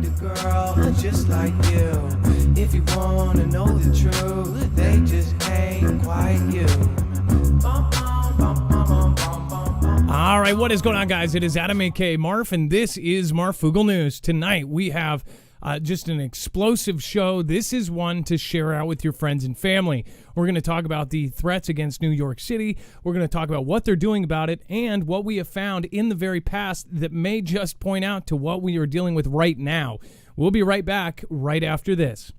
find a girl just like you. If you wanna know the truth, they just ain't quite you. All right, what is going on, guys? It is Adam, a.k.a. Marf, and this is Marfoogle News. Tonight, we have just an explosive show. This is one to share out with your friends and family. We're going to talk about the threats against New York City. We're going to talk about what they're doing about it and what we have found in the very past that may just point out to what we are dealing with right now. We'll be right back right after this.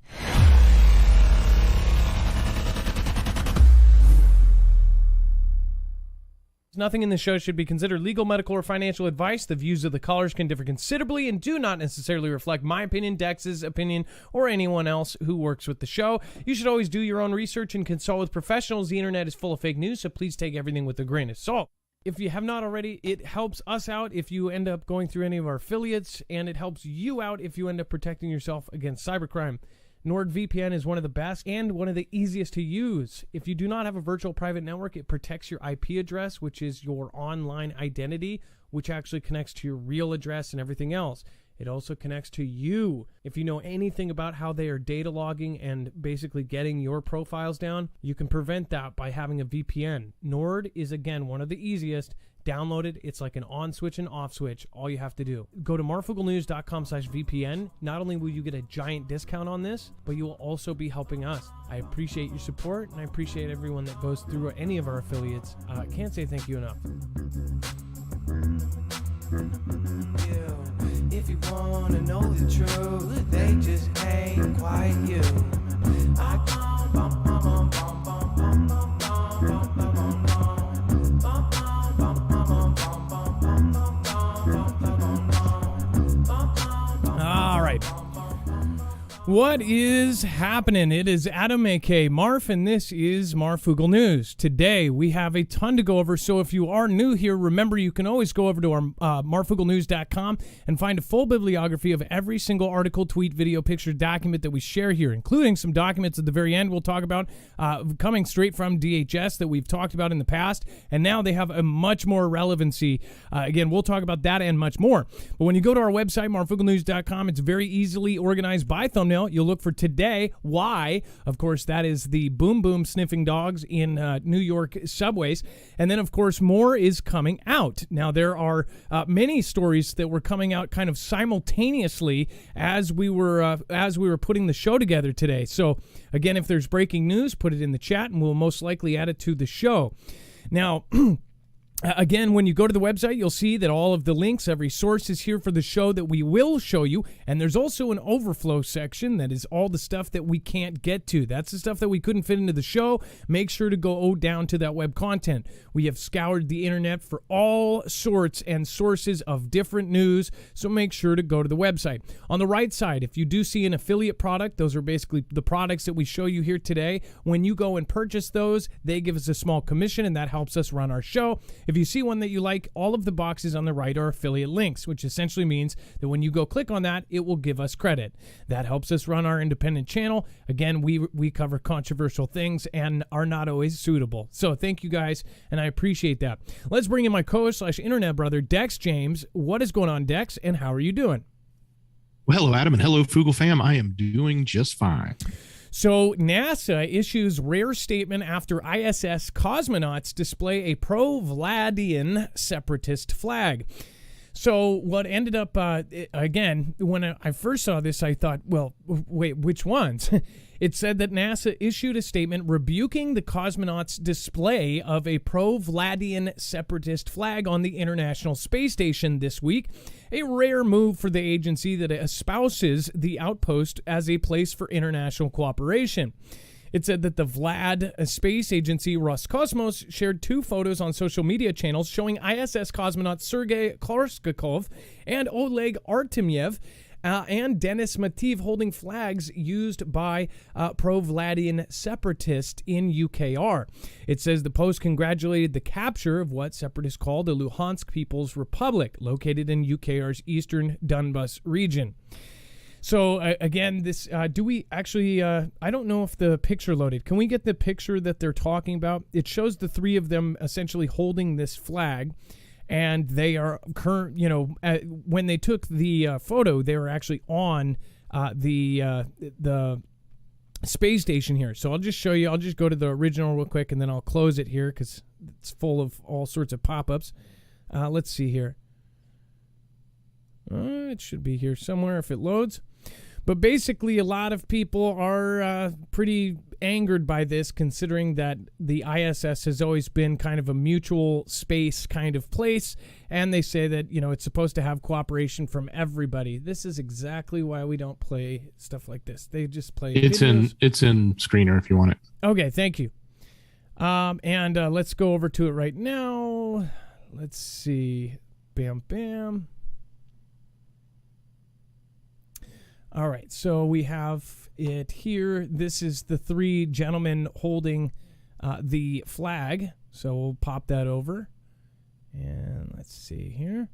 Nothing in the show should be considered legal, medical, or financial advice. The views of the callers can differ considerably and do not necessarily reflect my opinion, Dex's opinion, or anyone else who works with the show. You should always do your own research and consult with professionals. The internet is full of fake news, so please take everything with a grain of salt. If you have not already, it helps us out if you end up going through any of our affiliates, and it helps you out if you end up protecting yourself against cybercrime. NordVPN is one of the best and one of the easiest to use. If you do not have a virtual private network, it protects your IP address, which is your online identity, which actually connects to your real address and everything else. It also connects to you. If you know anything about how they are data logging and basically getting your profiles down, you can prevent that by having a VPN. Nord is, again, one of the easiest. Download it. It's like an on switch and off switch. All you have to do. Go to marfooglenews.com/VPN. Not only will you get a giant discount on this, but you will also be helping us. I appreciate your support, and I appreciate everyone that goes through any of our affiliates. I can't say thank you enough. If you wanna know the truth, they just ain't quite you. All right. What is happening? It is Adam, a.k.a. Marf, and this is Marfoogle News. Today, we have a ton to go over, so if you are new here, remember you can always go over to our marfooglenews.com and find a full bibliography of every single article, tweet, video, picture, document that we share here, including some documents at the very end we'll talk about coming straight from DHS that we've talked about in the past, and now they have a much more relevancy. Again, we'll talk about that and much more. But when you go to our website, marfooglenews.com, it's very easily organized by thumbnail. You'll look for today. Why? Of course, that is the boom boom sniffing dogs in New York subways. And then, of course, more is coming out. Now, there are many stories that were coming out kind of simultaneously as we were putting the show together today. So, again, if there's breaking news, put it in the chat, and we'll most likely add it to the show. Now, again, when you go to the website, you'll see that all of the links, every source is here for the show that we will show you. And there's also an overflow section that is all the stuff that we can't get to. That's the stuff that we couldn't fit into the show. Make sure to go down to that web content. We have scoured the internet for all sorts and sources of different news, so make sure to go to the website. On the right side, if you do see an affiliate product, those are basically the products that we show you here today. When you go and purchase those, they give us a small commission, and that helps us run our show. If you see one that you like, all of the boxes on the right are affiliate links, which essentially means that when you go click on that, it will give us credit. That helps us run our independent channel. Again, we cover controversial things and are not always suitable. So thank you guys, and I appreciate that. Let's bring in my co-host/internet brother, Dex James. What is going on, Dex, and how are you doing? Well, hello, Adam, and hello, Foogle fam. I am doing just fine. So NASA issues rare statement after ISS cosmonauts display a pro-Vladian separatist flag. So what ended up, again, when I first saw this, I thought, well, wait, which ones? It said that NASA issued a statement rebuking the cosmonauts' display of a pro-Vladian separatist flag on the International Space Station this week, a rare move for the agency that espouses the outpost as a place for international cooperation. It said that the Vlad Space Agency Roscosmos shared two photos on social media channels showing ISS cosmonauts Sergei Korskakov and Oleg Artemyev and Denis Mativ holding flags used by pro-Vladian separatists in UKR. It says the post congratulated the capture of what separatists call the Luhansk People's Republic, located in UKR's eastern Donbas region. So, again, this, do we actually, I don't know if the picture loaded. Can we get the picture that they're talking about? It shows the three of them essentially holding this flag. and they are current. When they took the photo, they were actually on the space station here. So I'll just show you. I'll just go to the original real quick, and then I'll close it here because it's full of all sorts of pop-ups. Let's see here. It should be here somewhere if it loads. But basically, a lot of people are pretty angered by this, considering that the ISS has always been kind of a mutual space kind of place. And they say that, it's supposed to have cooperation from everybody. This is exactly why we don't play stuff like this. They just play videos. It's in screener if you want it. Okay, thank you. And let's go over to it right now. Let's see. Bam, bam. All right, so we have it here. This is the three gentlemen holding the flag. So we'll pop that over. And let's see here.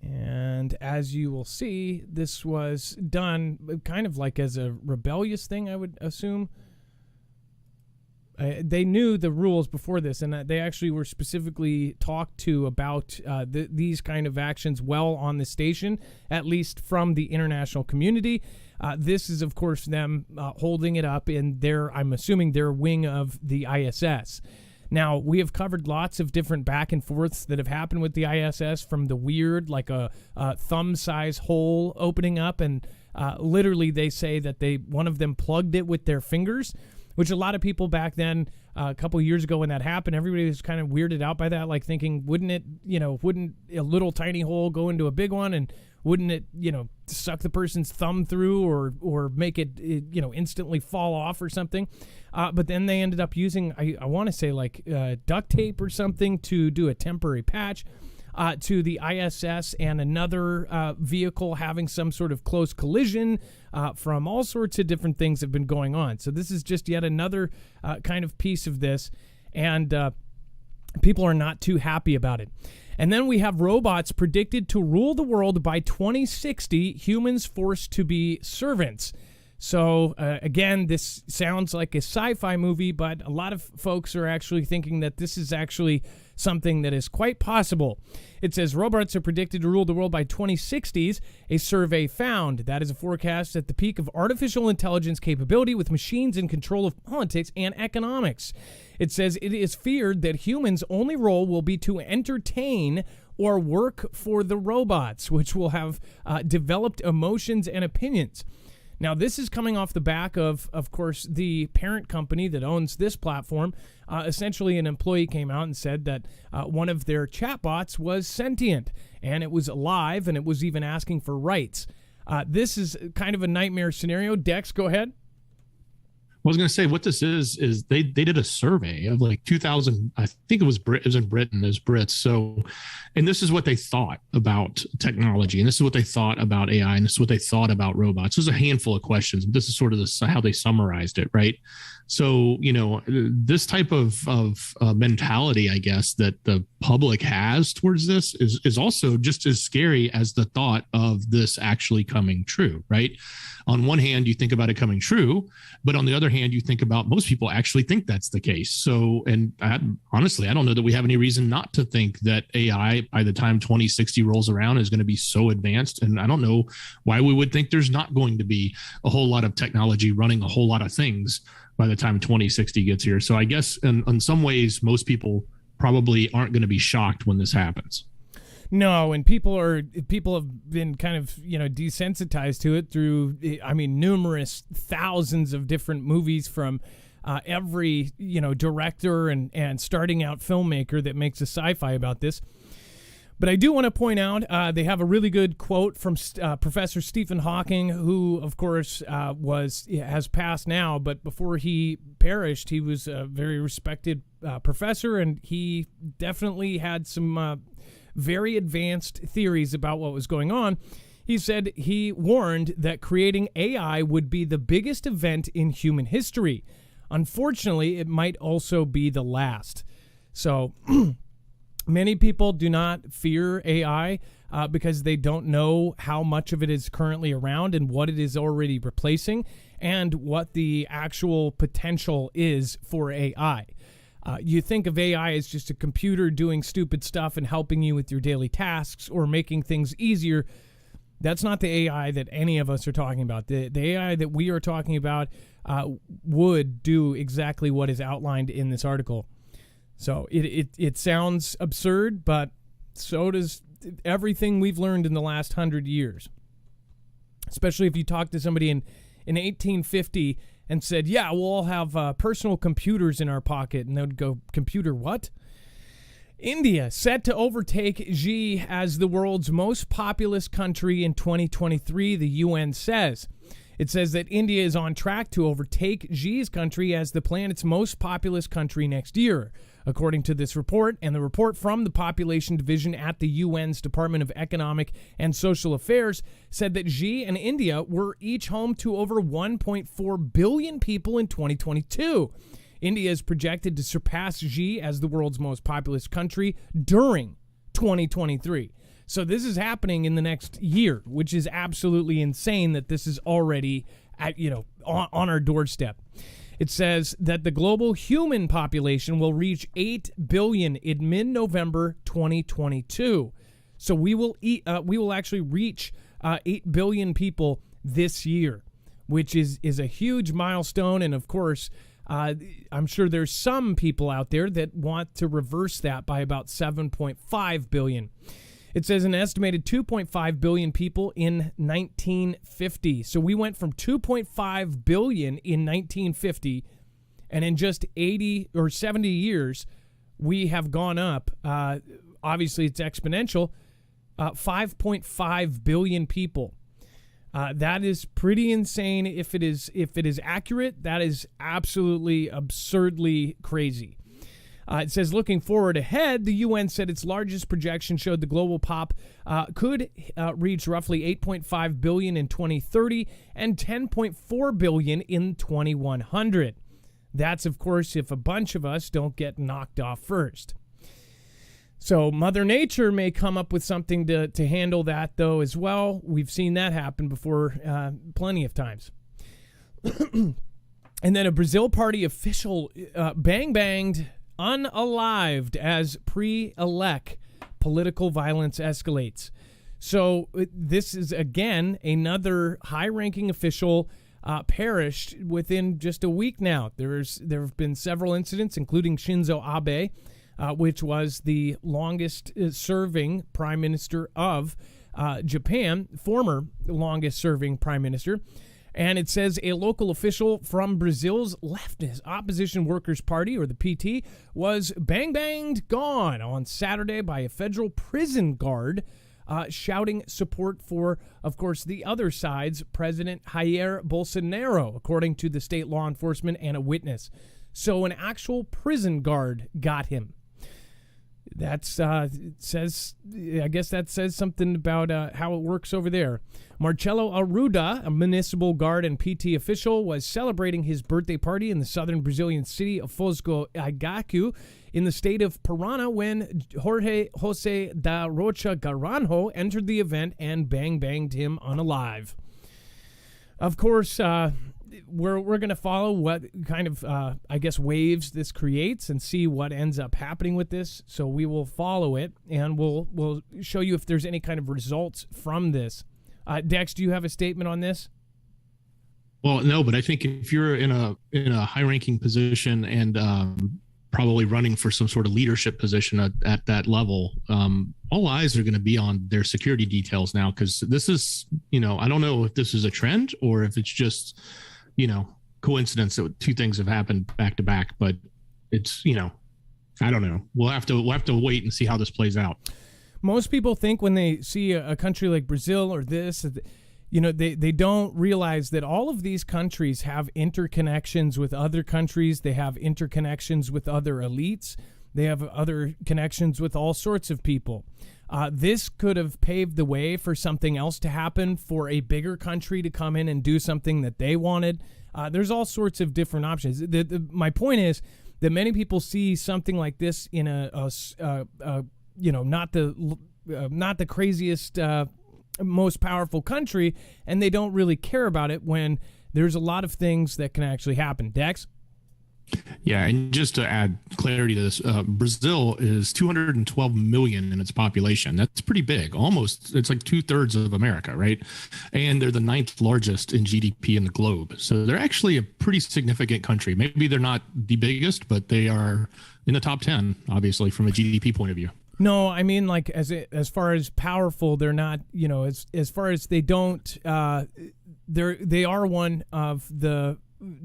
And as you will see, this was done kind of like as a rebellious thing, I would assume. They knew the rules before this, and they actually were specifically talked to about these kind of actions well on the station, at least from the international community. This is, of course, them holding it up in I'm assuming, their wing of the ISS. Now, we have covered lots of different back and forths that have happened with the ISS, from the weird, like a thumb-size hole opening up, and literally they say that one of them plugged it with their fingers, which a lot of people back then, a couple years ago when that happened, everybody was kind of weirded out by that, like thinking, wouldn't a little tiny hole go into a big one, and wouldn't it, suck the person's thumb through or make it instantly fall off or something? But then they ended up using, I want to say like duct tape or something to do a temporary patch to the ISS, and another vehicle having some sort of close collision from all sorts of different things have been going on. So this is just yet another kind of piece of this, and people are not too happy about it. And then we have robots predicted to rule the world by 2060, humans forced to be servants. So, again, this sounds like a sci-fi movie, but a lot of folks are actually thinking that this is actually something that is quite possible. It says robots are predicted to rule the world by 2060s, a survey found. That is a forecast at the peak of artificial intelligence capability, with machines in control of politics and economics. It says it is feared that humans' only role will be to entertain or work for the robots, which will have developed emotions and opinions. Now, this is coming off the back of course, the parent company that owns this platform. Essentially, an employee came out and said that one of their chatbots was sentient, and it was alive, and it was even asking for rights. This is kind of a nightmare scenario. Dex, go ahead. I was going to say what this is they did a survey of like 2,000, I think it was in Britain, as Brits. So, and this is what they thought about technology, and this is what they thought about AI, and this is what they thought about robots. There's a handful of questions. This is sort of how they summarized it, right? So, this type of mentality, I guess, that the public has towards this is also just as scary as the thought of this actually coming true, right? On one hand, you think about it coming true, but on the other hand, you think about most people actually think that's the case. So, and honestly, I don't know that we have any reason not to think that AI, by the time 2060 rolls around, is going to be so advanced. And I don't know why we would think there's not going to be a whole lot of technology running a whole lot of things by the time 2060 gets here. So I guess in some ways, most people probably aren't going to be shocked when this happens. No, and people have been kind of, desensitized to it through, numerous thousands of different movies from every, director and starting out filmmaker that makes a sci-fi about this. But I do want to point out, they have a really good quote from Professor Stephen Hawking, who, of course, has passed now. But before he perished, he was a very respected professor, and he definitely had some very advanced theories about what was going on. He warned that creating AI would be the biggest event in human history. Unfortunately, it might also be the last. So many people do not fear AI because they don't know how much of it is currently around and what it is already replacing and what the actual potential is for AI. You think of AI as just a computer doing stupid stuff and helping you with your daily tasks or making things easier. That's not the AI that any of us are talking about. The AI that we are talking about would do exactly what is outlined in this article. So it sounds absurd, but so does everything we've learned in the last 100 years. Especially if you talk to somebody in 1850 and said, yeah, we'll all have personal computers in our pocket. And they would go, computer what? India set to overtake Xi as the world's most populous country in 2023, the UN says. It says that India is on track to overtake Xi's country as the planet's most populous country next year, according to this report. And the report from the Population Division at the UN's Department of Economic and Social Affairs said that Xi and India were each home to over 1.4 billion people in 2022. India is projected to surpass Xi as the world's most populous country during 2023. So this is happening in the next year, which is absolutely insane that this is already on our doorstep. It says that the global human population will reach 8 billion in mid-November 2022. So we will actually reach 8 billion people this year, which is a huge milestone. And of course, I'm sure there's some people out there that want to reverse that by about 7.5 billion. It says an estimated 2.5 billion people in 1950. So we went from 2.5 billion in 1950, and in just 80 or 70 years, we have gone up. Obviously, it's exponential. 5.5 billion people. That is pretty insane. If it is accurate, that is absolutely absurdly crazy. It says, looking forward ahead, the UN said its largest projection showed the global pop could reach roughly 8.5 billion in 2030 and 10.4 billion in 2100. That's, of course, if a bunch of us don't get knocked off first. So Mother Nature may come up with something to handle that, though, as well. We've seen that happen before plenty of times. And then a Brazil party official banged unalived as pre-elect political violence escalates. So this is, again, another high-ranking official perished within just a week now. There have been several incidents, including Shinzo Abe, which was the longest serving prime minister of Japan, former longest serving prime minister. And it says a local official from Brazil's leftist Opposition Workers' Party, or the PT, was banged gone on Saturday by a federal prison guard, shouting support for, of course, the other side's President Jair Bolsonaro, according to the state law enforcement and a witness. So an actual prison guard got him. That's says, I guess that says something about how it works over there. Marcelo Arruda, a municipal guard and PT official, was celebrating his birthday party in the southern Brazilian city of Foz do Iguaçu in the state of Paraná when Jorge Jose da Rocha Garanjo entered the event and banged him unalive. Of course, we're going to follow what kind of, waves this creates and see what ends up happening with this. So we will follow it, and we'll show you if there's any kind of results from this. Dex, do you have a statement on this? Well, no, but I think if you're in a high-ranking position and probably running for some sort of leadership position at that level, all eyes are going to be on their security details now, because this is, I don't know if this is a trend or if it's just, coincidence that two things have happened back to back, but it's, I don't know. We'll have to wait and see how this plays out. Most people think when they see a country like Brazil or this, they don't realize that all of these countries have interconnections with other countries. They have interconnections with other elites. They have other connections with all sorts of people. This could have paved the way for something else to happen, for a bigger country to come in and do something that they wanted. There's all sorts of different options. My point is that many people see something like this in not the craziest, most powerful country, and they don't really care about it when there's a lot of things that can actually happen. Dex? Yeah, and just to add clarity to this, Brazil is 212 million in its population. That's pretty big. Almost, it's like 2/3 of America, right? And they're the ninth largest in GDP in the globe. So they're actually a pretty significant country. Maybe they're not the biggest, but they are in the top 10, obviously, from a GDP point of view. No, I mean, like, as far as powerful, they're not. You know, as far as they don't, they are one of the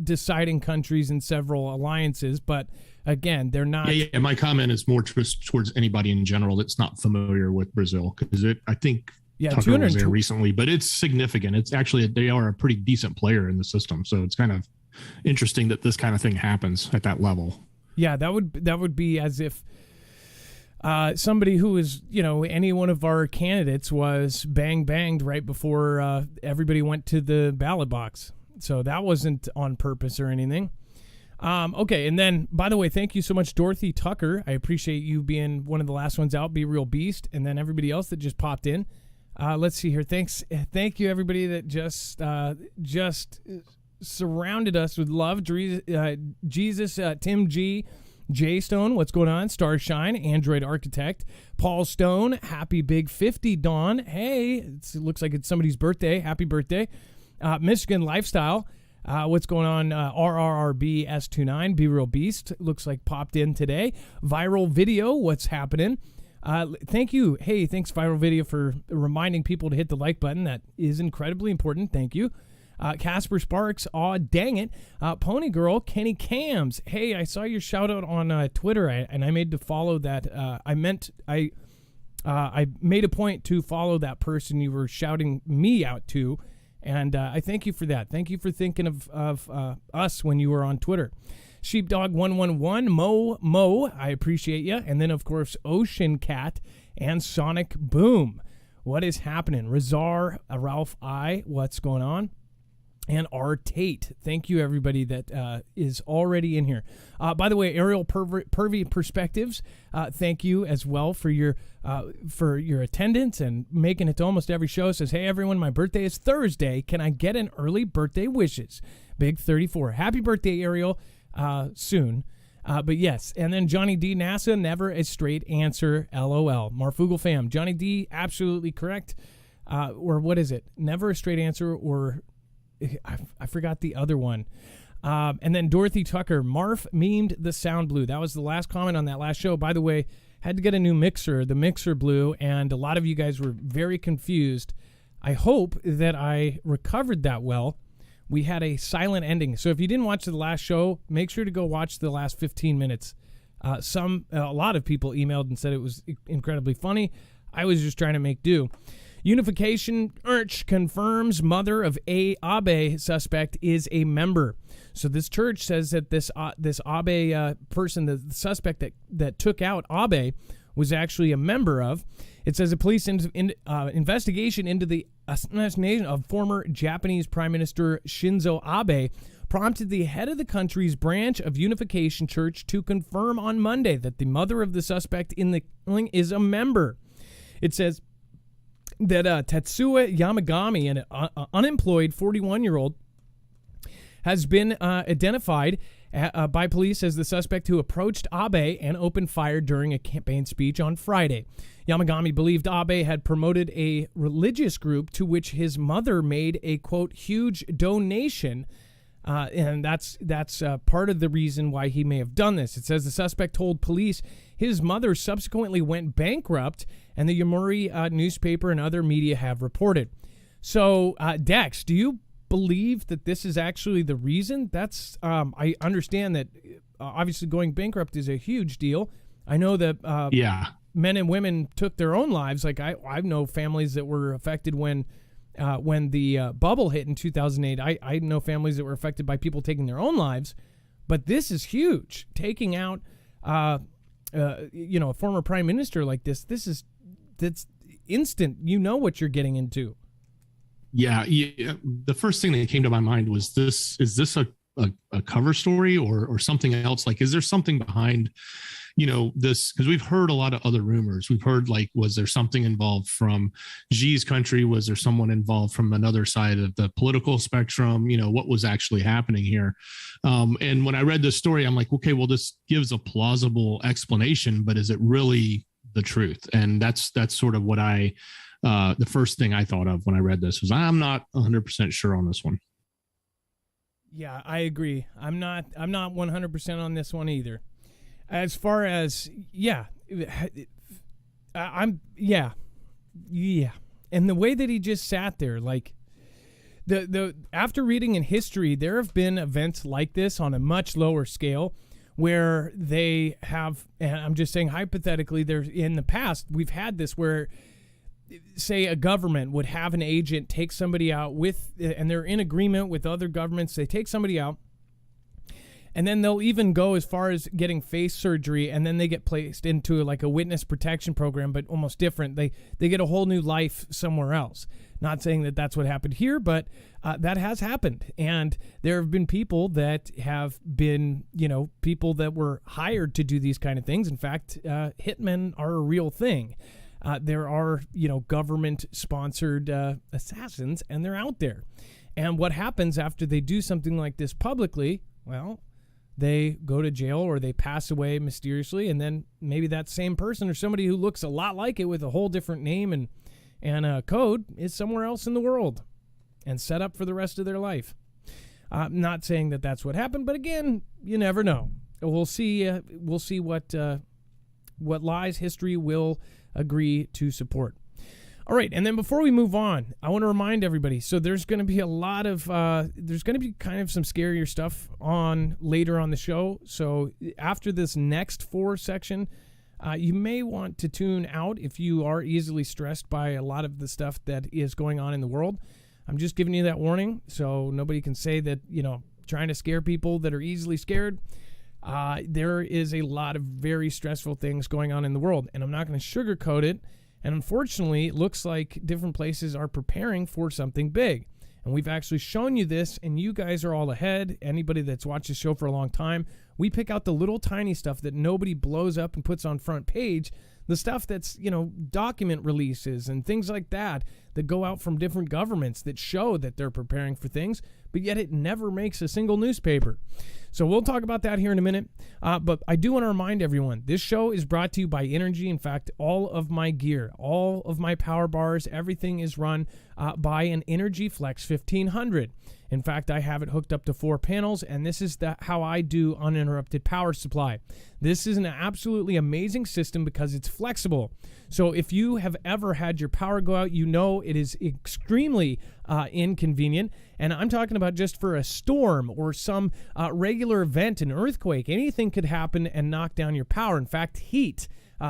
deciding countries in several alliances, but again, they're not. Yeah. My comment is more towards anybody in general that's not familiar with Brazil, because I think Tucker was there recently, but it's significant. It's actually, they are a pretty decent player in the system, so it's kind of interesting that this kind of thing happens at that level. Yeah, that would be as if somebody who is, any one of our candidates was banged right before everybody went to the ballot box. So that wasn't on purpose or anything. Okay, and then, by the way, thank you so much, Dorothy Tucker. I appreciate you being one of the last ones out, Be Real Beast, and then everybody else that just popped in. Let's see here. Thank you, everybody that just surrounded us with love. Jesus, Tim G., Jay Stone, what's going on? Starshine, Android Architect, Paul Stone, Happy Big 50, Dawn. Hey, it looks like it's somebody's birthday. Happy birthday. Michigan Lifestyle, what's going on? RRRB S29, Be Real Beast, looks like popped in today. Viral Video, what's happening? Thank you. Hey, thanks, Viral Video, for reminding people to hit the like button. That is incredibly important. Thank you. Casper Sparks, aw, dang it. Pony Girl, Kenny Cams. Hey, I saw your shout out on Twitter, and I made to follow that. I made a point to follow that person you were shouting me out to. And I thank you for that. Thank you for thinking of us when you were on Twitter. Sheepdog111, Mo, I appreciate you. And then, of course, Ocean Cat and Sonic Boom. What is happening? Razar, Ralph I, what's going on? And R. Tate. Thank you, everybody that is already in here. By the way, Aerial Pervy Perspectives, thank you as well for your attendance and making it to almost every show. Says, hey, everyone, my birthday is Thursday. Can I get an early birthday wishes? Big 34. Happy birthday, Ariel, soon. But yes, and then Johnny D. NASA, never a straight answer, LOL. Marfoogle fam. Johnny D., absolutely correct. Or what is it? Never a straight answer, or I forgot the other one. And then Dorothy Tucker, Marf memed the sound blue. That was the last comment on that last show. By the way, had to get a new mixer. The mixer blew, and a lot of you guys were very confused. I hope that I recovered that well. We had a silent ending. So if you didn't watch the last show, make sure to go watch the last 15 minutes. A lot of people emailed and said it was incredibly funny. I was just trying to make do. Unification Church confirms mother of Abe suspect is a member. So this church says that this Abe person, the suspect that took out Abe, was actually a member of. It says a police investigation into the assassination of former Japanese Prime Minister Shinzo Abe prompted the head of the country's branch of Unification Church to confirm on Monday that the mother of the suspect in the killing is a member. It says that Tetsuya Yamagami, an unemployed 41-year-old, has been identified by police as the suspect who approached Abe and opened fire during a campaign speech on Friday. Yamagami believed Abe had promoted a religious group to which his mother made a, quote, huge donation, and that's part of the reason why he may have done this. It says the suspect told police his mother subsequently went bankrupt, and the Yomiuri newspaper and other media have reported. So, Dex, do you believe that this is actually the reason? That's I understand that obviously going bankrupt is a huge deal. I know that men and women took their own lives. Like I know families that were affected when the bubble hit in 2008. I know families that were affected by people taking their own lives. But this is huge. Taking out a former prime minister like this. That's instant. You know what you're getting into. Yeah. The first thing that came to my mind was is this a a cover story or something else? Like, is there something behind, this? Because we've heard a lot of other rumors. We've heard, like, was there something involved from Xi's country? Was there someone involved from another side of the political spectrum? What was actually happening here? And when I read this story, I'm like, okay, well, this gives a plausible explanation, but is it really the truth? And that's sort of what the first thing I thought of when I read this was, I'm not 100% sure on this one. Yeah, I agree. I'm not 100% on this one either. As far as, I'm. And the way that he just sat there, like, the after reading in history, there have been events like this on a much lower scale where they have, and I'm just saying hypothetically, there's, in the past, we've had this where, say, a government would have an agent take somebody out and they're in agreement with other governments. They take somebody out, and then they'll even go as far as getting face surgery, and then they get placed into like a witness protection program, but almost different. They get a whole new life somewhere else. Not saying that that's what happened here, but that has happened. And there have been people that have been, people that were hired to do these kind of things. In fact, hitmen are a real thing. There are, government-sponsored assassins, and they're out there. And what happens after they do something like this publicly? Well, they go to jail or they pass away mysteriously, and then maybe that same person or somebody who looks a lot like it with a whole different name and code is somewhere else in the world and set up for the rest of their life. Not saying that that's what happened, but again, you never know. We'll see. We'll see what lies history will agree to support. All right, and then before we move on, I want to remind everybody, so there's going to be a lot of, there's going to be kind of some scarier stuff on later on the show. So after this next 4 section, you may want to tune out if you are easily stressed by a lot of the stuff that is going on in the world. I'm just giving you that warning so nobody can say that, trying to scare people that are easily scared. There is a lot of very stressful things going on in the world, and I'm not going to sugarcoat it. And unfortunately, it looks like different places are preparing for something big. And we've actually shown you this, and you guys are all ahead. Anybody that's watched the show for a long time, we pick out the little tiny stuff that nobody blows up and puts on front page. The stuff that's, document releases and things like that go out from different governments that show that they're preparing for things, but yet it never makes a single newspaper. So we'll talk about that here in a minute. But I do want to remind everyone, this show is brought to you by Energy. In fact, all of my gear, all of my power bars, everything is run by an Energy Flex 1500. In fact, I have it hooked up to 4 panels, and this is how I do uninterrupted power supply. This is an absolutely amazing system because it's flexible. So if you have ever had your power go out, it is extremely inconvenient. And I'm talking about just for a storm or some regular event, an earthquake. Anything could happen and knock down your power. In fact, heat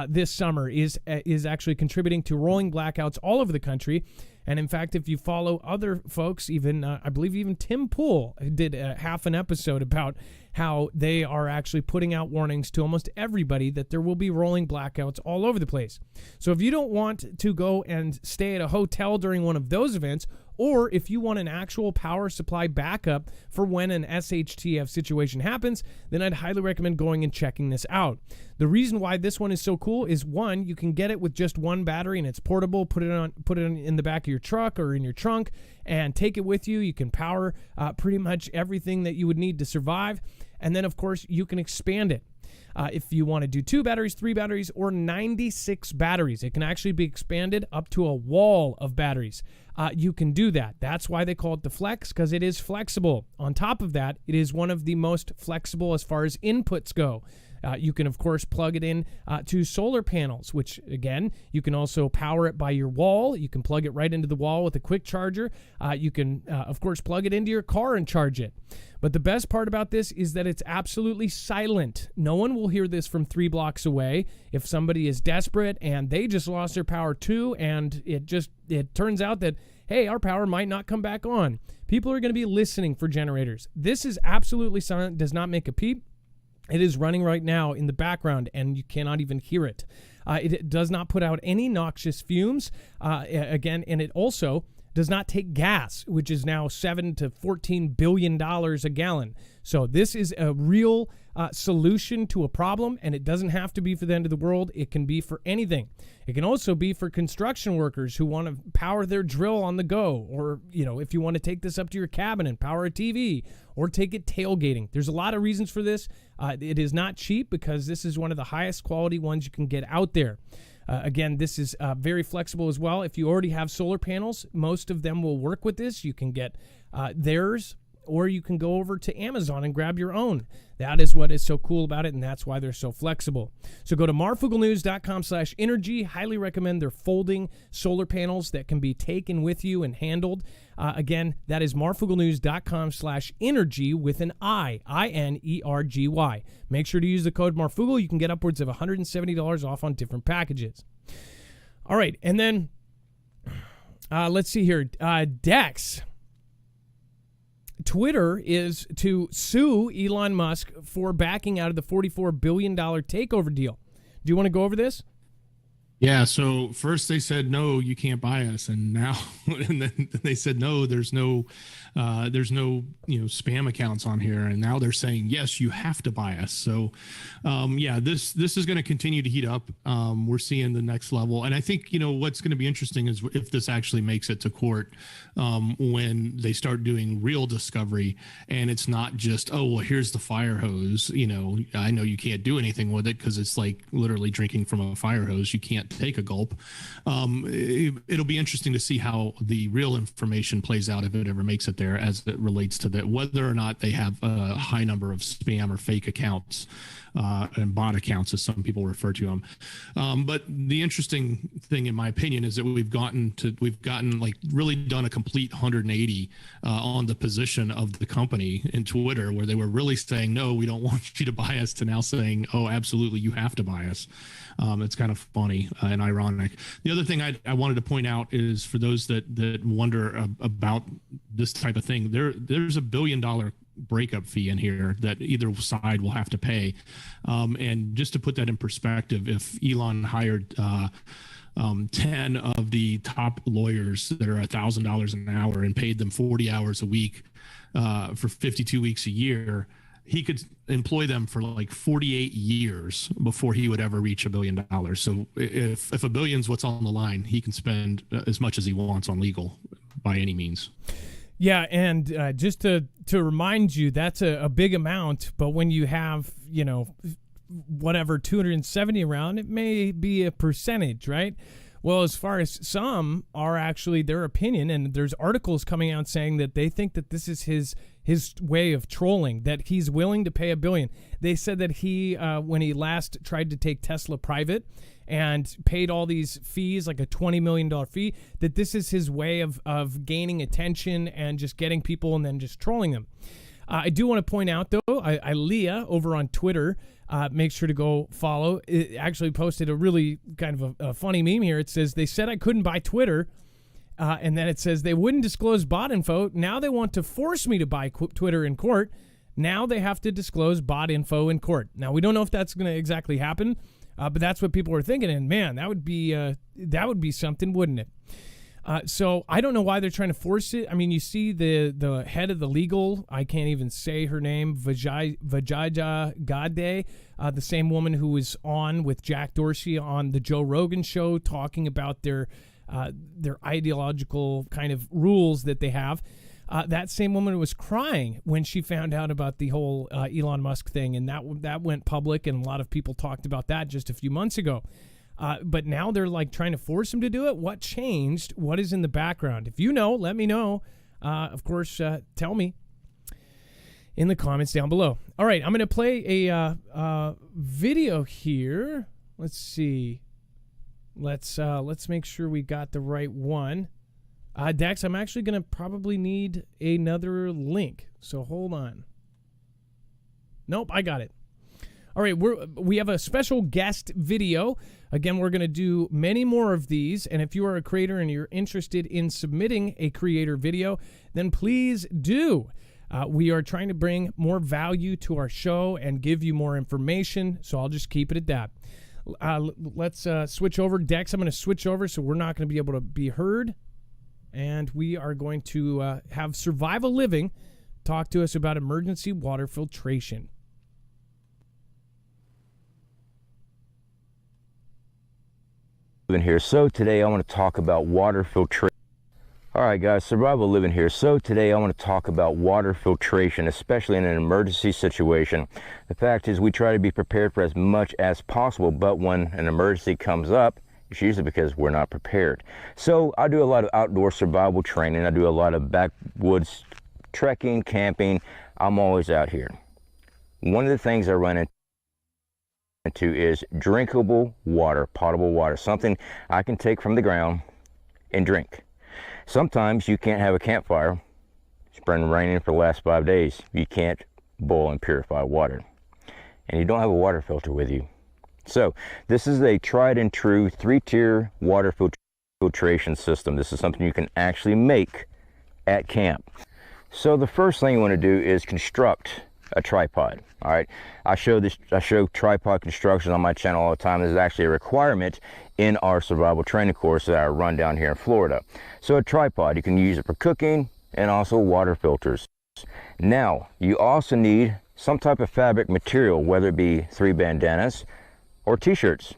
this summer is actually contributing to rolling blackouts all over the country. And in fact, if you follow other folks, even I believe even Tim Pool did half an episode about how they are actually putting out warnings to almost everybody that there will be rolling blackouts all over the place. So if you don't want to go and stay at a hotel during one of those events, or if you want an actual power supply backup for when an SHTF situation happens, then I'd highly recommend going and checking this out. The reason why this one is so cool is, one, you can get it with just one battery and it's portable. Put it in the back of your truck or in your trunk and take it with you. You can power pretty much everything that you would need to survive. And then, of course, you can expand it. If you want to do 2 batteries, 3 batteries, or 96 batteries, it can actually be expanded up to a wall of batteries. You can do that. That's why they call it the Flex, because it is flexible. On top of that, it is one of the most flexible as far as inputs go. You can, of course, plug it in to solar panels, which, again, you can also power it by your wall. You can plug it right into the wall with a quick charger. You can, of course, plug it into your car and charge it. But the best part about this is that it's absolutely silent. No one will hear this from 3 blocks away. If somebody is desperate and they just lost their power too, and it turns out that, hey, our power might not come back on, people are going to be listening for generators. This is absolutely silent, does not make a peep. It is running right now in the background, and you cannot even hear it. It does not put out any noxious fumes. Again, and it also does not take gas, which is now $7 to $14 billion a gallon. So this is a real solution to a problem, and it doesn't have to be for the end of the world. It can be for anything. It can also be for construction workers who want to power their drill on the go, or, you know, if you want to take this up to your cabin and power a TV, or take it tailgating. There's a lot of reasons for this. It is not cheap because this is one of the highest quality ones you can get out there. Again, this is very flexible as well. If you already have solar panels, most of them will work with this. You can get theirs, or you can go over to Amazon and grab your own. That is what is so cool about it, and that's why they're so flexible. So go to marfooglenews.com/energy. Highly recommend their folding solar panels that can be taken with you and handled. Again, that is marfooglenews.com/energy with an I, I-N-E-R-G-Y. Make sure to use the code Marfoogle. You can get upwards of $170 off on different packages. All right, and then let's see here. Dex. Twitter is to sue Elon Musk for backing out of the $44 billion takeover deal. Do you want to go over this? Yeah. So first they said, no, you can't buy us. And now, and then they said, no, there's no, spam accounts on here. And now they're saying, yes, you have to buy us. So, this is going to continue to heat up. We're seeing the next level. And I think, what's going to be interesting is if this actually makes it to court, when they start doing real discovery, and it's not just, oh, well, here's the fire hose. I know you can't do anything with it because it's like literally drinking from a fire hose. You can't take a gulp. It'll be interesting to see how the real information plays out if it ever makes it there, as it relates to that, whether or not they have a high number of spam or fake accounts and bot accounts, as some people refer to them. But the interesting thing, in my opinion, is that we've gotten like really done a complete 180 on the position of the company in Twitter, where they were really saying, no, we don't want you to buy us, to now saying, oh, absolutely, you have to buy us. It's kind of funny and ironic. The other thing I wanted to point out is, for those that wonder about this type of thing, there's $1 billion breakup fee in here that either side will have to pay. And just to put that in perspective, if Elon hired 10 of the top lawyers that are $1,000 an hour and paid them 40 hours a week for 52 weeks a year, he could employ them for like 48 years before he would ever reach $1 billion. So if $1 billion's what's on the line, he can spend as much as he wants on legal by any means. Yeah, and just to remind you, that's a big amount. But when you have, 270 around, it may be a percentage, right? Well, as far as some are actually their opinion, and there's articles coming out saying that they think that this is his way of trolling, that he's willing to pay $1 billion. They said that he, when he last tried to take Tesla private and paid all these fees, like a $20 million fee, that this is his way of gaining attention and just getting people and then just trolling them. I do want to point out, though, Leah over on Twitter, make sure to go follow. It actually posted a really kind of a funny meme here. It says, they said I couldn't buy Twitter. And then it says they wouldn't disclose bot info. Now they want to force me to buy Twitter in court. Now they have to disclose bot info in court. Now, we don't know if that's going to exactly happen, but that's what people are thinking. And man, that would be something, wouldn't it? So I don't know why they're trying to force it. I mean, you see the head of the legal, I can't even say her name, Vajaja Gade, the same woman who was on with Jack Dorsey on the Joe Rogan show, talking about their ideological kind of rules that they have. That same woman was crying when she found out about the whole Elon Musk thing, and that went public, and a lot of people talked about that just a few months ago. But now they're like trying to force him to do it. What changed? What is in the background? If you know, let me know. Of course, tell me in the comments down below. All right, I'm going to play a video here. Let's see. Let's make sure we got the right one. Dex, I'm actually going to probably need another link, so hold on. Nope, I got it. All right, we have a special guest video. Again, we're going to do many more of these, and if you are a creator and you're interested in submitting a creator video, then please do. We are trying to bring more value to our show and give you more information, so I'll just keep it at that. Let's switch over. Dex, I'm going to switch over, so we're not going to be able to be heard and we are going to have Survival Living talk to us about emergency water filtration. Here. So today I want to talk about water filtration. All right, guys, Survival Living here. So today I want to talk about water filtration, especially in an emergency situation. The fact is we try to be prepared for as much as possible, but when an emergency comes up, it's usually because we're not prepared. So I do a lot of outdoor survival training. I do a lot of backwoods trekking, camping. I'm always out here. One of the things I run into is drinkable water, potable water, something I can take from the ground and drink. Sometimes you can't have a campfire. It's been raining for the last 5 days. You can't boil and purify water. And you don't have a water filter with you. So this is a tried and true 3-tier water filtration system. This is something you can actually make at camp. So the first thing you want to do is construct a tripod. All right, I show tripod construction on my channel all the time. This is actually a requirement in our survival training course that I run down here in Florida. So a tripod, you can use it for cooking and also water filters. Now you also need some type of fabric material, whether it be 3 bandanas or t-shirts.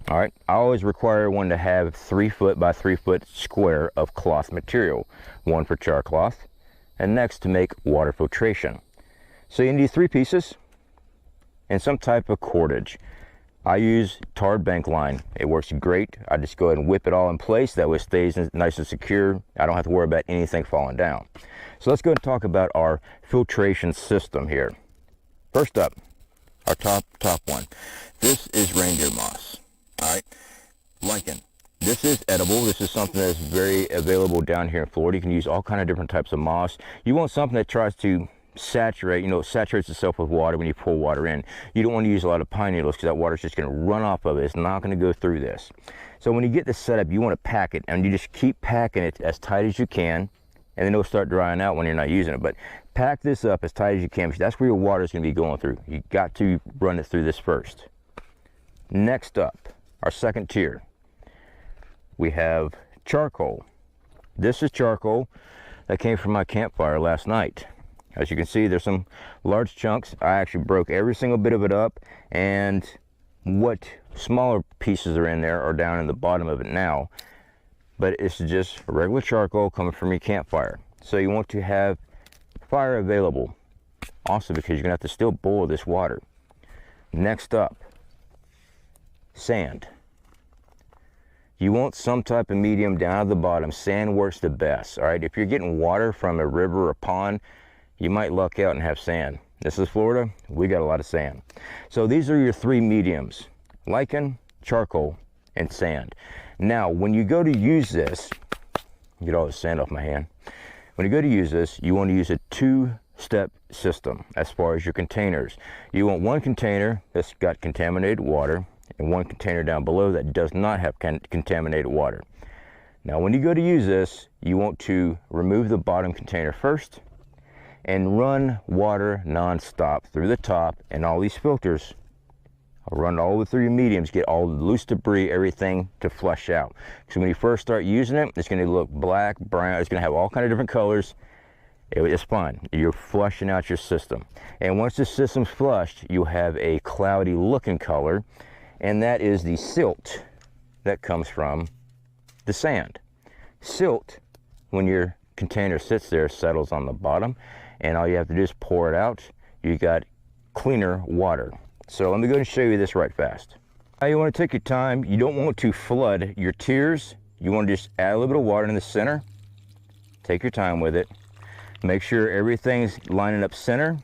All right, I always require one to have 3 foot by 3 foot square of cloth material, one for char cloth and next to make water filtration. So you need 3 pieces and some type of cordage. I use tarred bank line. It works great. I just go ahead and whip it all in place. That way it stays nice and secure. I don't have to worry about anything falling down. So let's go and talk about our filtration system here. First up, our top one. This is Reindeer Moss. All right, lichen. This is edible. This is something that's very available down here in Florida. You can use all kind of different types of moss. You want something that tries to saturate, it saturates itself with water when you pour water in. You don't want to use a lot of pine needles because that water is just going to run off of it. It's not going to go through this. So when you get this set up, you want to pack it, and you just keep packing it as tight as you can, and then it'll start drying out when you're not using it. But pack this up as tight as you can because that's where your water is going to be going through. You got to run it through this first. Next up, our second tier, we have charcoal. This is charcoal that came from my campfire last night. As you can see, there's some large chunks. I actually broke every single bit of it up, and what smaller pieces are in there are down in the bottom of it now. But it's just regular charcoal coming from your campfire. So you want to have fire available, also because you're gonna have to still boil this water. Next up, sand. You want some type of medium down at the bottom. Sand works the best. All right, if you're getting water from a river or pond, you might luck out and have sand. This is Florida, we got a lot of sand. So these are your 3 mediums: lichen, charcoal, and sand. Now, when you go to use this, get all the sand off my hand. When you go to use this, you want to use a 2-step system as far as your containers. You want one container that's got contaminated water and one container down below that does not have contaminated water. Now, when you go to use this, you want to remove the bottom container first and run water non-stop through the top and all these filters. I'll run all the way through your mediums, get all the loose debris, everything to flush out. So when you first start using it, it's going to look black, brown, it's going to have all kinds of different colors. It's fun. You're flushing out your system. And once the system's flushed, you'll have a cloudy looking color, and that is the silt that comes from the sand. Silt, when your container sits there, settles on the bottom, and all you have to do is pour it out. You got cleaner water. So let me go and show you this right fast. Now you want to take your time. You don't want to flood your tiers. You want to just add a little bit of water in the center. Take your time with it. Make sure everything's lining up center.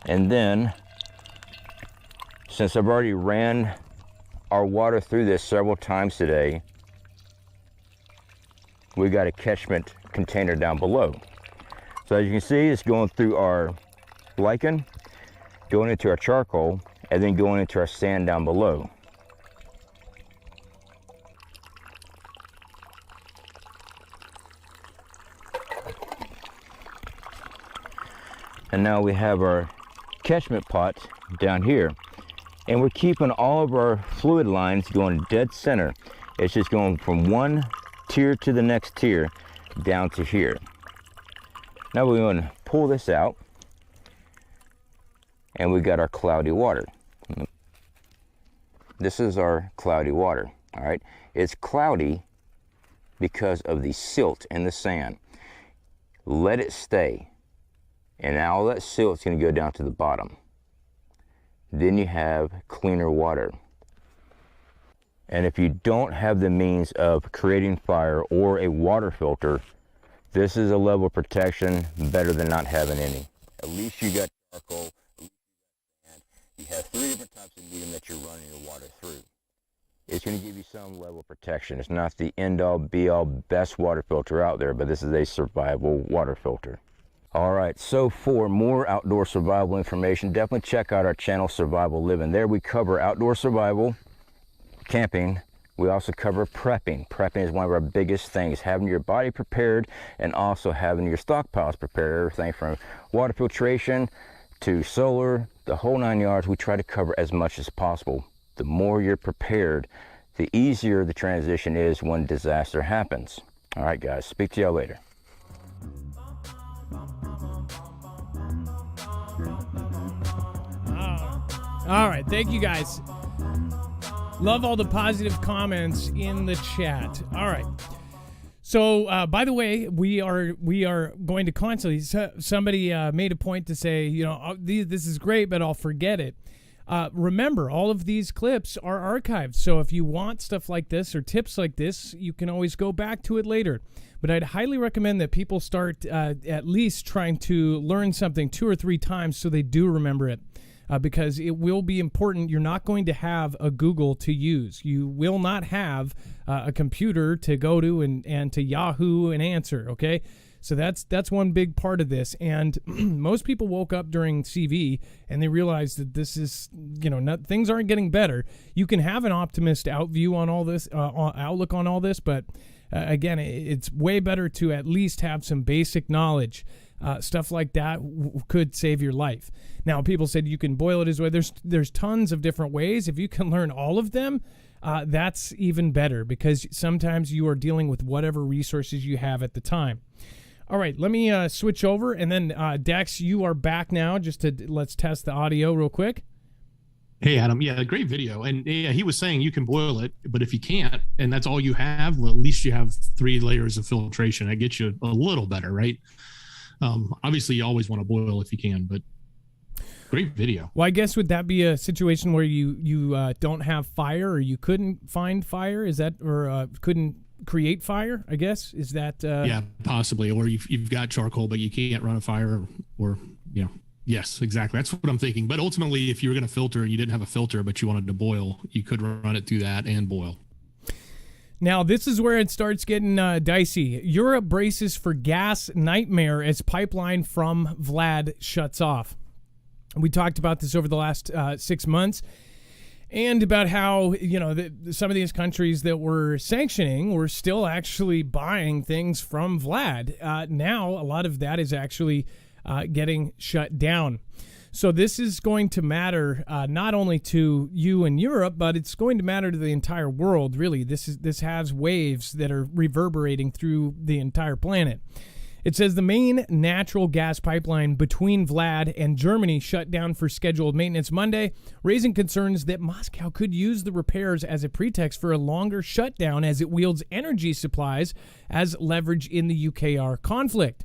And then, since I've already ran our water through this several times today, we got a catchment container down below. So as you can see, it's going through our lichen, going into our charcoal, and then going into our sand down below. And now we have our catchment pot down here, and we're keeping all of our fluid lines going dead center. It's just going from one tier to the next tier down to here. Now we're going to pull this out, and we got our cloudy water. This is our cloudy water. All right, it's cloudy because of the silt in the sand. Let it stay, and now all that silt's going to go down to the bottom. Then you have cleaner water. And if you don't have the means of creating fire or a water filter, this is a level of protection better than not having any. At least you got charcoal, and you have 3 different types of medium that you're running your water through. It's going to give you some level of protection. It's not the end-all, be-all, best water filter out there, but this is a survival water filter. All right, so for more outdoor survival information, definitely check out our channel, Survival Living. There we cover outdoor survival, camping. We also cover prepping. Prepping is one of our biggest things, having your body prepared and also having your stockpiles prepared. Everything from water filtration to solar, the whole 9 yards. We try to cover as much as possible. The more you're prepared, the easier the transition is when disaster happens. All right, guys, speak to y'all later. All right, thank you guys. Love all the positive comments in the chat. All right. So, by the way, we are going to constantly. Somebody made a point to say, you know, this is great, but I'll forget it. Remember, all of these clips are archived. So if you want stuff like this or tips like this, you can always go back to it later. But I'd highly recommend that people start at least trying to learn something 2 or 3 times so they do remember it. Because it will be important. You're not going to have a Google to use. You will not have a computer to go to and to Yahoo and answer, okay? So that's one big part of this. And most people woke up during CV and they realized that this is, you know, things aren't getting better. You can have an optimist outlook on all this, but again, it's way better to at least have some basic knowledge. Stuff like that could save your life. Now, people said you can boil it as well. There's tons of different ways. If you can learn all of them, that's even better because sometimes you are dealing with whatever resources you have at the time. All right, let me switch over, and then Dex, you are back now. Let's test the audio real quick. Hey, Adam. Yeah, great video. And yeah, he was saying you can boil it, but if you can't, and that's all you have, well, at least you have 3 layers of filtration. That gets you a little better, right? Obviously, you always want to boil if you can, but great video. Well, I guess would that be a situation where you don't have fire, or you couldn't find fire? Is that, or couldn't create fire? I guess is that. Yeah, possibly, or you've got charcoal, but you can't run a fire, or you know. Yes, exactly. That's what I'm thinking. But ultimately, if you were going to filter and you didn't have a filter, but you wanted to boil, you could run it through that and boil. Now, this is where it starts getting dicey. Europe braces for gas nightmare as pipeline from Vlad shuts off. We talked about this over the last 6 months and about how, you know, some of these countries that were sanctioning were still actually buying things from Vlad. Now, a lot of that is actually getting shut down. So this is going to matter not only to you in Europe, but it's going to matter to the entire world, really. This has waves that are reverberating through the entire planet. It says the main natural gas pipeline between Vlad and Germany shut down for scheduled maintenance Monday, raising concerns that Moscow could use the repairs as a pretext for a longer shutdown as it wields energy supplies as leverage in the UKR conflict.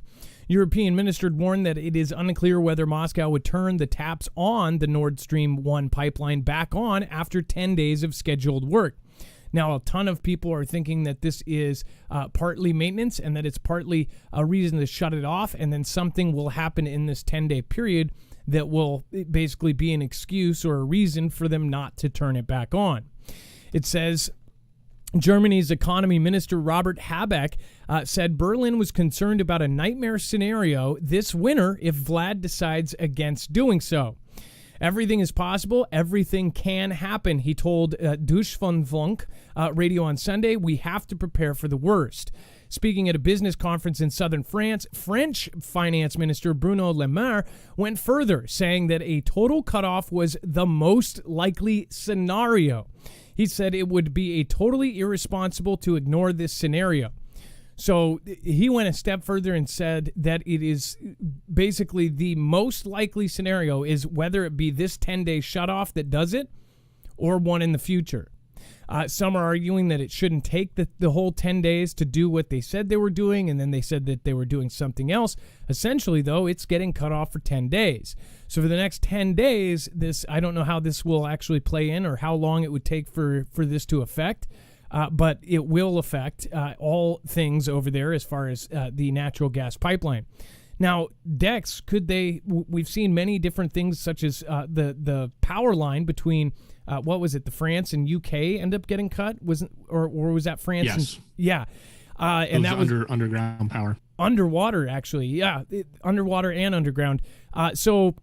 European minister warned that it is unclear whether Moscow would turn the taps on the Nord Stream 1 pipeline back on after 10 days of scheduled work. Now, a ton of people are thinking that this is partly maintenance and that it's partly a reason to shut it off, and then something will happen in this 10-day period that will basically be an excuse or a reason for them not to turn it back on. It says Germany's economy minister Robert Habeck said Berlin was concerned about a nightmare scenario this winter if Vlad decides against doing so. Everything is possible. Everything can happen, he told Deutschlandfunk radio on Sunday. We have to prepare for the worst. Speaking at a business conference in southern France, French Finance Minister Bruno Le Maire went further, saying that a total cutoff was the most likely scenario. He said it would be a totally irresponsible to ignore this scenario. So he went a step further and said that it is basically the most likely scenario is whether it be this 10-day shutoff that does it or one in the future. Some are arguing that it shouldn't take the whole 10 days to do what they said they were doing, and then they said that they were doing something else. Essentially, though, it's getting cut off for 10 days. So for the next 10 days, I don't know how this will actually play in or how long it would take for this to affect. But it will affect all things over there as far as the natural gas pipeline. Now, Dex, we've seen many different things such as the power line between, what was it, the France and UK end up getting cut? Or was that France? Yes. And that was underground power. Underwater, actually. Yeah, underwater and underground. So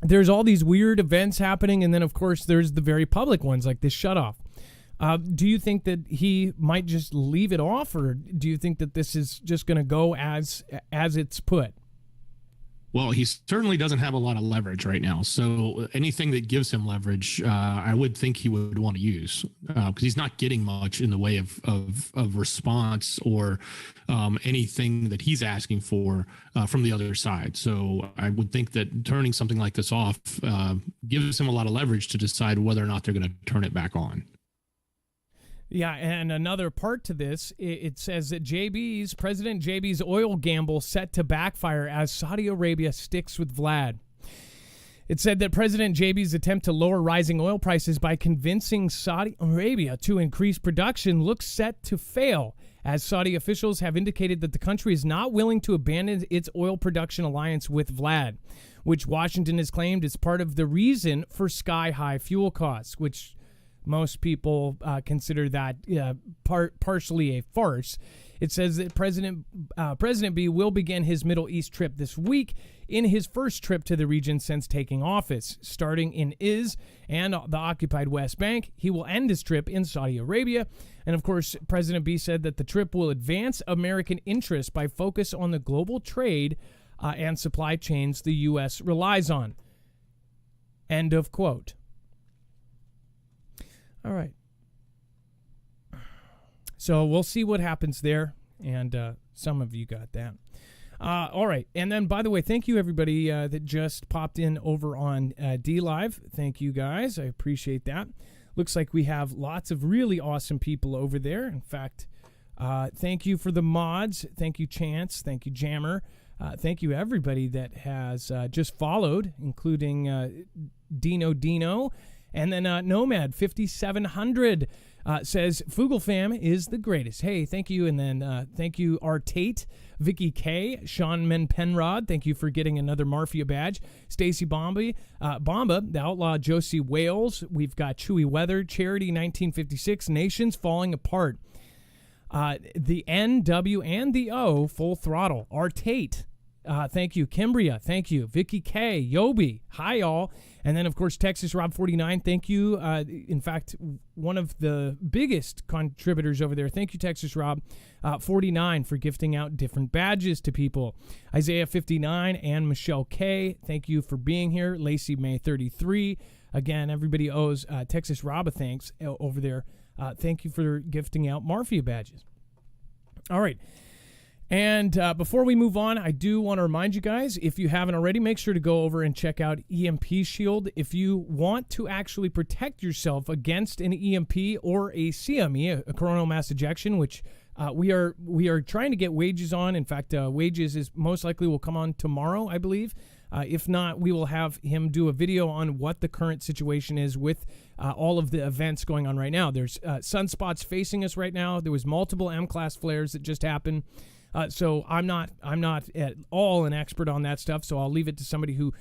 there's all these weird events happening. And then, of course, there's the very public ones like this shutoff. Do you think that he might just leave it off, or do you think that this is just going to go as it's put? Well, he certainly doesn't have a lot of leverage right now. So anything that gives him leverage, I would think he would want to use because he's not getting much in the way of response or anything that he's asking for from the other side. So I would think that turning something like this off gives him a lot of leverage to decide whether or not they're going to turn it back on. Yeah, and another part to this, it says that President JB's oil gamble set to backfire as Saudi Arabia sticks with Vlad. It said that President JB's attempt to lower rising oil prices by convincing Saudi Arabia to increase production looks set to fail, as Saudi officials have indicated that the country is not willing to abandon its oil production alliance with Vlad, which Washington has claimed is part of the reason for sky-high fuel costs, which most people consider that partially a farce. It says that President B will begin his Middle East trip this week in his first trip to the region since taking office. Starting in Is and the occupied West Bank, he will end his trip in Saudi Arabia. And of course, President B said that the trip will advance American interests by focus on the global trade and supply chains the U.S. relies on. End of quote. All right. So we'll see what happens there. And some of you got that. All right. And then, by the way, thank you, everybody that just popped in over on D-Live. Thank you, guys. I appreciate that. Looks like we have lots of really awesome people over there. In fact, thank you for the mods. Thank you, Chance. Thank you, Jammer. Thank you, everybody that has just followed, including Dino. And then Nomad 5700 says Foogle fam is the greatest. Hey, thank you. And then thank you, R. Tate, Vicky K, Sean Men Penrod. Thank you for getting another Marfoogle badge. Stacy Bomba, the Outlaw Josie Wales. We've got Chewy Weather, Charity 1956, Nations Falling Apart. The N, W, and the O, Full Throttle. R. Tate. Thank you. Kimbria, thank you. Vicky K, Yobi, hi all. And then, of course, Texas Rob 49, thank you. In fact, one of the biggest contributors over there. Thank you, Texas Rob 49, for gifting out different badges to people. Isaiah 59 and Michelle K, thank you for being here. Lacey May 33. Again, everybody owes Texas Rob a thanks over there. Thank you for gifting out Marfoogle badges. All right. And before we move on, I do want to remind you guys, if you haven't already, make sure to go over and check out EMP Shield. If you want to actually protect yourself against an EMP or a CME, a coronal mass ejection, which we are trying to get Wages on. In fact, Wages is most likely will come on tomorrow, I believe. If not, we will have him do a video on what the current situation is with all of the events going on right now. There's sunspots facing us right now. There was multiple M-class flares that just happened. So I'm not at all an expert on that stuff. So I'll leave it to somebody who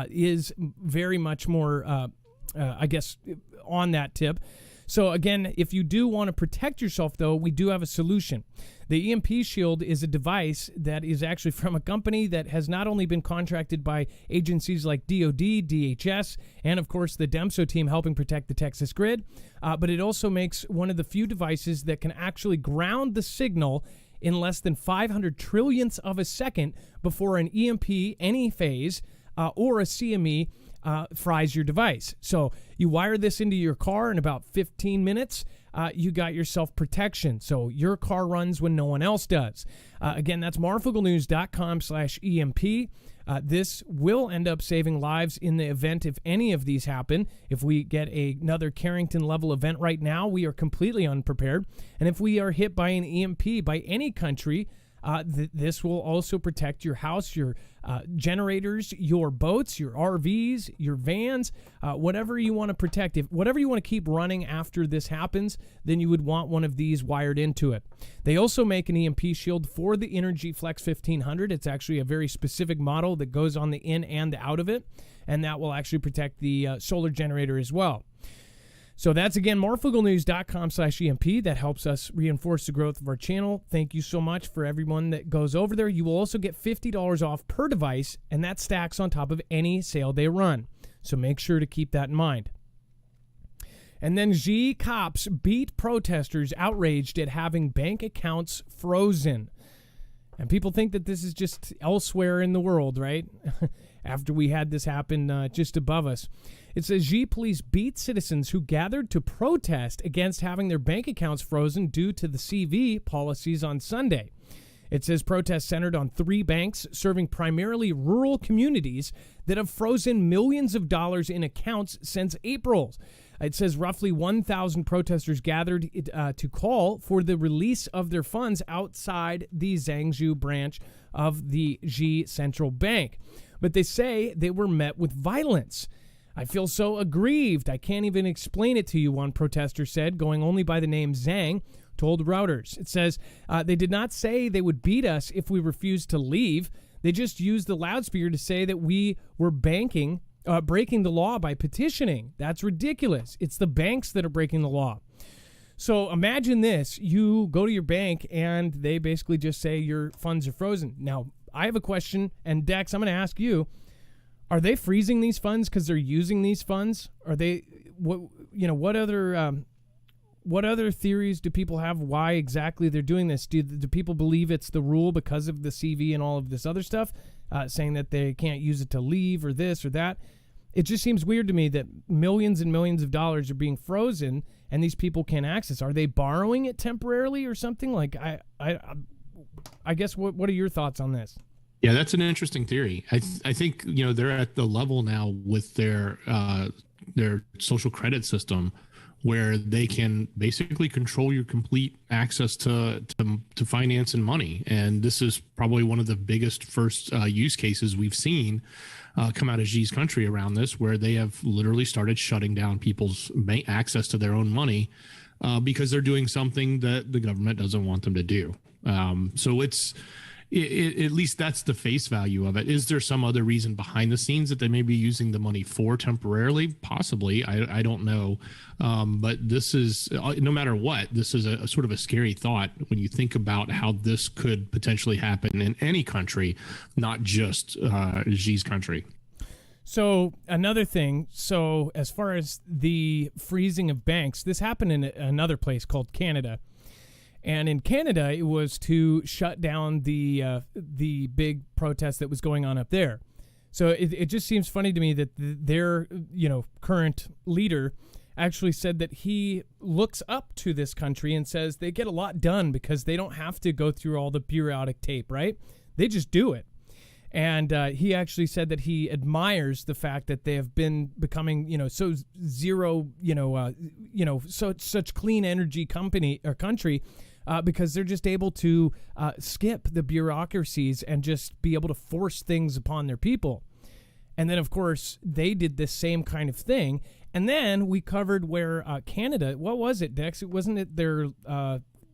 is very much more, I guess, on that tip. So again, if you do want to protect yourself, though, we do have a solution. The EMP Shield is a device that is actually from a company that has not only been contracted by agencies like DOD, DHS, and of course the DEMSO team helping protect the Texas grid, but it also makes one of the few devices that can actually ground the signal in less than 500 trillionths of a second before an EMP, any phase, or a CME fries your device. So you wire this into your car in about 15 minutes. You got yourself protection. So your car runs when no one else does. Again, that's marfooglenews.com/EMP. This will end up saving lives in the event if any of these happen. If we get another Carrington level event right now, we are completely unprepared. And if we are hit by an EMP by any country, this will also protect your house, your generators, your boats, your RVs, your vans, whatever you want to protect. Whatever you want to keep running after this happens, then you would want one of these wired into it. They also make an EMP shield for the Energy Flex 1500. It's actually a very specific model that goes on the in and the out of it, and that will actually protect the solar generator as well. So that's, again, marfooglenews.com/EMP. That helps us reinforce the growth of our channel. Thank you so much for everyone that goes over there. You will also get $50 off per device, and that stacks on top of any sale they run. So make sure to keep that in mind. And then Xi cops beat protesters outraged at having bank accounts frozen. And people think that this is just elsewhere in the world, right? After we had this happen just above us. It says Xi police beat citizens who gathered to protest against having their bank accounts frozen due to the CV policies on Sunday. It says protests centered on 3 banks serving primarily rural communities that have frozen millions of dollars in accounts since April. It says roughly 1,000 protesters gathered to call for the release of their funds outside the Zhangzhou branch of the Xi Central Bank. But they say they were met with violence. I feel so aggrieved. I can't even explain it to you, one protester said, going only by the name Zhang, told Reuters. It says they did not say they would beat us if we refused to leave. They just used the loudspeaker to say that we were breaking the law by petitioning. That's ridiculous. It's the banks that are breaking the law. So imagine this. You go to your bank and they basically just say your funds are frozen. Now, I have a question, and Dex, I'm going to ask you, are they freezing these funds because they're using these funds? Are they what other theories do people have why exactly they're doing this? Do people believe it's the rule because of the CV and all of this other stuff, saying that they can't use it to leave or this or that? It just seems weird to me that millions and millions of dollars are being frozen and these people can't access. Are they borrowing it temporarily or something? Like I guess what are your thoughts on this? Yeah, that's an interesting theory. I think they're at the level now with their social credit system where they can basically control your complete access to finance and money. And this is probably one of the biggest first use cases we've seen come out of Xi's country around this, where they have literally started shutting down people's access to their own money because they're doing something that the government doesn't want them to do. So at least that's the face value of it. Is there some other reason behind the scenes that they may be using the money for temporarily? Possibly. I don't know. But this is, no matter what, this is a sort of a scary thought when you think about how this could potentially happen in any country, not just Xi's country. So another thing, as far as the freezing of banks, this happened in another place called Canada. And in Canada, it was to shut down the big protest that was going on up there. So it just seems funny to me that their current leader actually said that he looks up to this country and says they get a lot done because they don't have to go through all the bureaucratic tape, right? They just do it. And he actually said that he admires the fact that they have been becoming, so zero, such clean energy country. Because they're just able to skip the bureaucracies and just be able to force things upon their people. And then, of course, they did this same kind of thing. And then we covered where Canada, what was it, Dex? Wasn't it their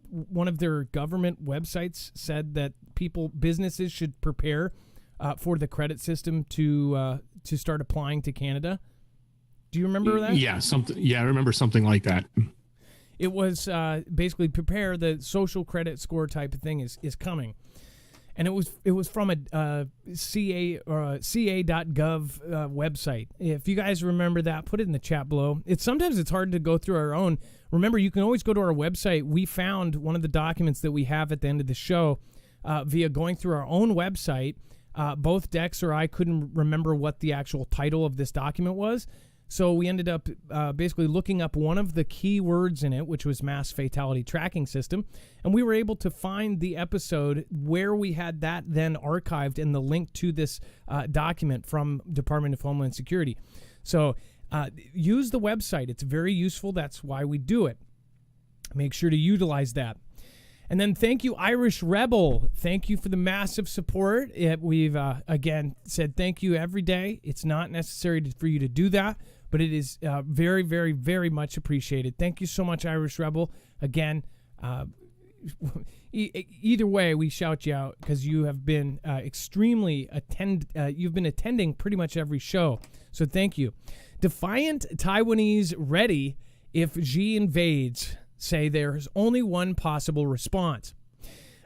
one of their government websites said that businesses should prepare for the credit system to start applying to Canada? Do you remember that? Yeah, I remember something like that. It was basically prepare, the social credit score type of thing is coming. And it was from a CA or CA.gov website. If you guys remember that, put it in the chat below. Sometimes it's hard to go through our own. Remember, you can always go to our website. We found one of the documents that we have at the end of the show via going through our own website. both Dex or I couldn't remember what the actual title of this document was. So we ended up basically looking up one of the key words in it, which was mass fatality tracking system. And we were able to find the episode where we had that then archived in the link to this document from Department of Homeland Security. So use the website. It's very useful. That's why we do it. Make sure to utilize that. And then thank you, Irish Rebel. Thank you for the massive support. We've, again, said thank you every day. It's not necessary for you to do that, but it is very, very, very much appreciated. Thank you so much, Irish Rebel. Again, either way, we shout you out because you have been you've been attending pretty much every show. So thank you. Defiant Taiwanese ready if Xi invades. Say there's only one possible response.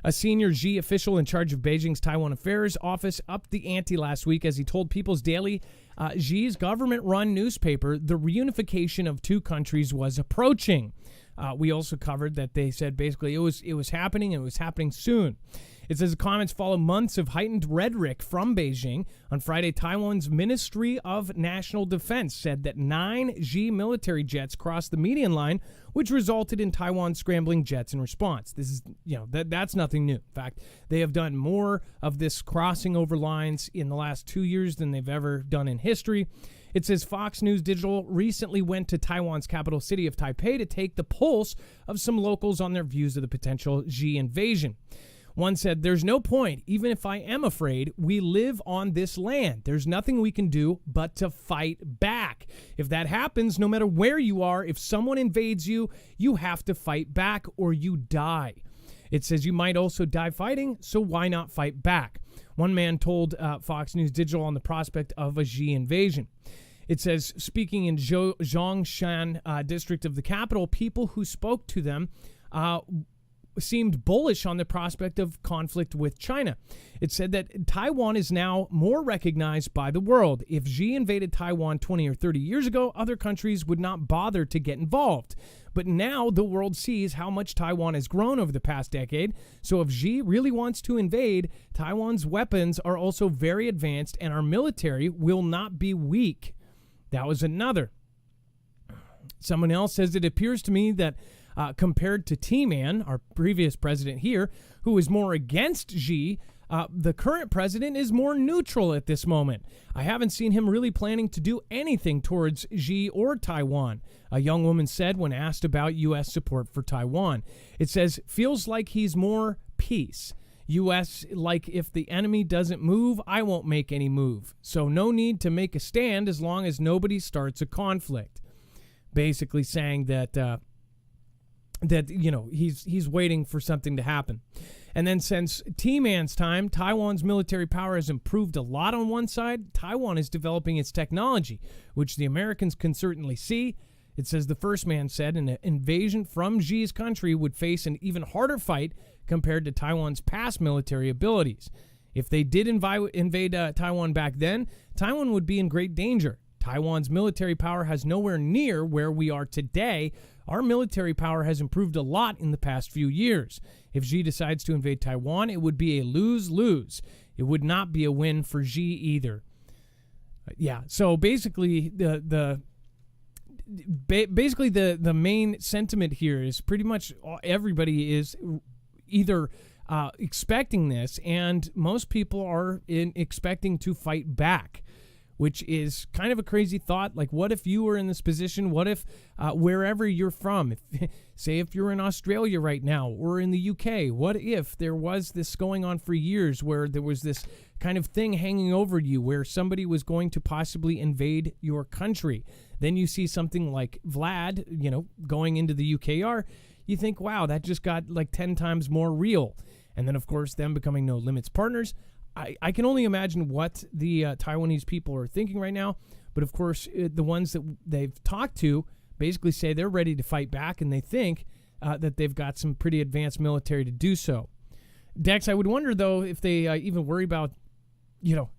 A senior Xi official in charge of Beijing's Taiwan Affairs office upped the ante last week as he told People's Daily Xi's government-run newspaper the reunification of two countries was approaching. We also covered that they said basically it was happening and it was happening soon. It says the comments follow months of heightened rhetoric from Beijing. On Friday, Taiwan's Ministry of National Defense said that 9 Xi military jets crossed the median line, which resulted in Taiwan scrambling jets in response. This is, that's nothing new. In fact, they have done more of this crossing over lines in the last 2 years than they've ever done in history. It says Fox News Digital recently went to Taiwan's capital city of Taipei to take the pulse of some locals on their views of the potential Xi invasion. One said, "There's no point, even if I am afraid. We live on this land. There's nothing we can do but to fight back. If that happens, no matter where you are, if someone invades you, you have to fight back or you die." It says you might also die fighting, so why not fight back? One man told Fox News Digital on the prospect of a Xi invasion. It says, speaking in Zhongshan district of the capital, people who spoke to them seemed bullish on the prospect of conflict with China. It said that Taiwan is now more recognized by the world. If Xi invaded Taiwan 20 or 30 years ago, other countries would not bother to get involved. But now the world sees how much Taiwan has grown over the past decade. So if Xi really wants to invade, Taiwan's weapons are also very advanced and our military will not be weak. That was another. Someone else says, it appears to me that compared to T-Man, our previous president here, who is more against Xi, the current president is more neutral at this moment. I haven't seen him really planning to do anything towards Xi or Taiwan, a young woman said when asked about U.S. support for Taiwan. It says, feels like he's more peace. U.S., like if the enemy doesn't move, I won't make any move. So no need to make a stand as long as nobody starts a conflict. Basically saying that he's waiting for something to happen. And then since T-Man's time, Taiwan's military power has improved a lot on one side. Taiwan is developing its technology, which the Americans can certainly see. It says the first man said an invasion from Xi's country would face an even harder fight compared to Taiwan's past military abilities. If they did invade Taiwan back then, Taiwan would be in great danger. Taiwan's military power has nowhere near where we are today. Our military power has improved a lot in the past few years. If Xi decides to invade Taiwan, it would be a lose-lose. It would not be a win for Xi either. So basically the main sentiment here is pretty much everybody is either expecting this, and most people are expecting to fight back, which is kind of a crazy thought. Like, what if you were in this position? What if wherever you're from, if you're in Australia right now or in the UK, what if there was this going on for years where there was this kind of thing hanging over you where somebody was going to possibly invade your country? Then you see something like Vlad, going into the UKR. You think, wow, that just got like 10 times more real. And then, of course, them becoming No Limits partners. I can only imagine what the Taiwanese people are thinking right now. But, of course, the ones that they've talked to basically say they're ready to fight back, and they think that they've got some pretty advanced military to do so. Dex, I would wonder, though, if they even worry about,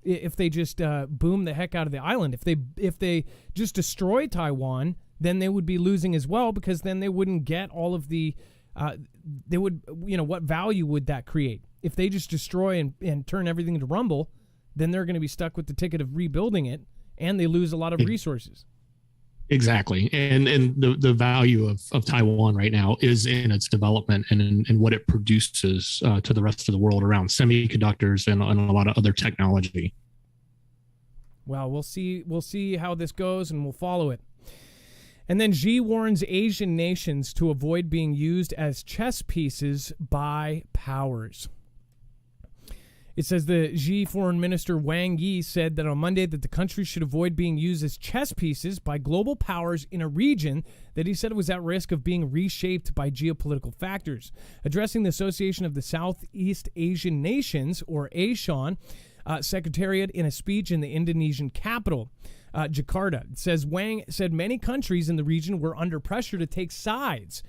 if they just boom the heck out of the island. If they just destroy Taiwan, then they would be losing as well, because then they wouldn't get all of the what value would that create? If they just destroy and turn everything to rumble, then they're going to be stuck with the ticket of rebuilding it, and they lose a lot of resources. Exactly. And the value of Taiwan right now is in its development and in what it produces to the rest of the world around semiconductors and a lot of other technology. Well, we'll see how this goes, and we'll follow it. And then Xi warns Asian nations to avoid being used as chess pieces by powers. It says the Xi Foreign Minister Wang Yi said that on Monday that the country should avoid being used as chess pieces by global powers in a region that he said was at risk of being reshaped by geopolitical factors. Addressing the Association of the Southeast Asian Nations, or ASEAN, Secretariat in a speech in the Indonesian capital, Jakarta. It says Wang said many countries in the region were under pressure to take sides.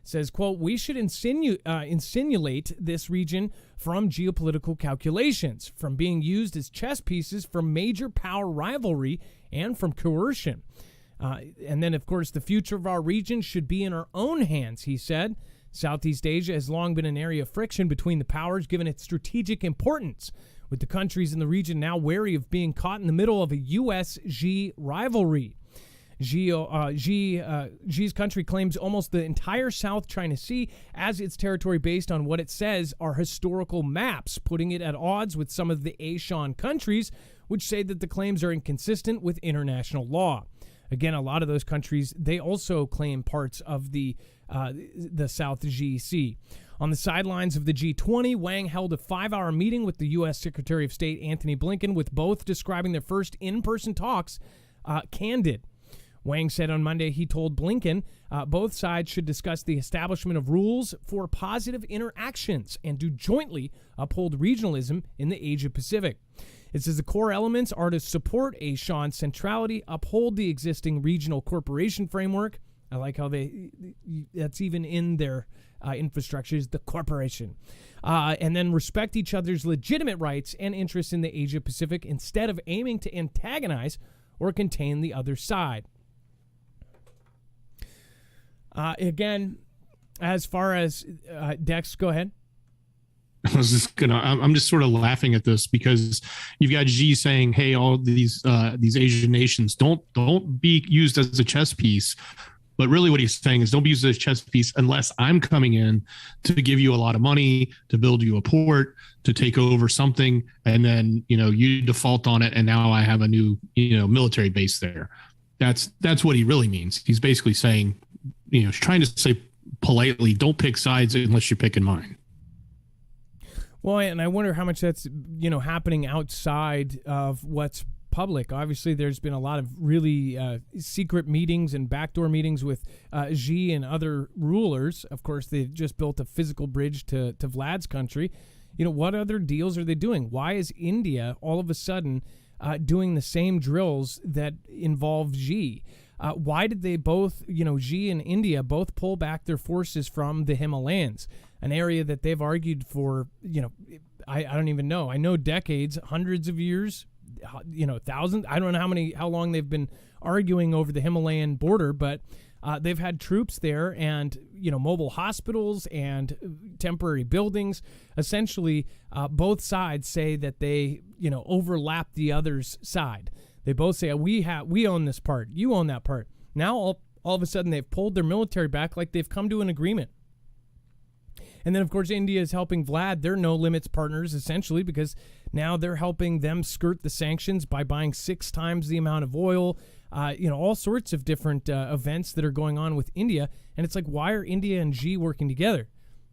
Says, quote, we should insinuate this region from geopolitical calculations, from being used as chess pieces, from major power rivalry, and from coercion. And then, of course, the future of our region should be in our own hands, he said. Southeast Asia has long been an area of friction between the powers, given its strategic importance, with the countries in the region now wary of being caught in the middle of a U.S.-Xi rivalry. Xi's country claims almost the entire South China Sea as its territory based on what it says are historical maps, putting it at odds with some of the ASEAN countries, which say that the claims are inconsistent with international law. Again, a lot of those countries, they also claim parts of the South Xi Sea. On the sidelines of the G20, Wang held a 5-hour meeting with the U.S. Secretary of State Antony Blinken, with both describing their first in-person talks candid. Wang said on Monday he told Blinken both sides should discuss the establishment of rules for positive interactions and do jointly uphold regionalism in the Asia-Pacific. It says the core elements are to support ASEAN's centrality, uphold the existing regional cooperation framework. I like how that's even in their infrastructures, the corporation. And then respect each other's legitimate rights and interests in the Asia-Pacific instead of aiming to antagonize or contain the other side. Again, as far as Dex, go ahead. I'm just sort of laughing at this because you've got Xi saying, "Hey, all these Asian nations don't be used as a chess piece." But really what he's saying is don't be used as a chess piece unless I'm coming in to give you a lot of money, to build you a port, to take over something, and then, you default on it, and now I have a new, military base there. That's what he really means. He's basically saying, trying to say politely, don't pick sides unless you're picking mine. Well, and I wonder how much that's, happening outside of what's public. Obviously, there's been a lot of really secret meetings and backdoor meetings with Xi and other rulers. Of course, they've just built a physical bridge to Vlad's country. What other deals are they doing? Why is India all of a sudden doing the same drills that involve Xi? Why did they both, Xi and India both pull back their forces from the Himalayas, an area that they've argued for, I don't even know. I know decades, hundreds of years, thousands. I don't know how long they've been arguing over the Himalayan border, but they've had troops there and, mobile hospitals and temporary buildings. Essentially, both sides say that they, overlap the other's side. They both say, we own this part, you own that part. Now, all of a sudden, they've pulled their military back like they've come to an agreement. And then, of course, India is helping Vlad. They're no limits partners, essentially, because now they're helping them skirt the sanctions by buying 6 times the amount of oil, all sorts of different events that are going on with India. And it's like, why are India and Xi working together?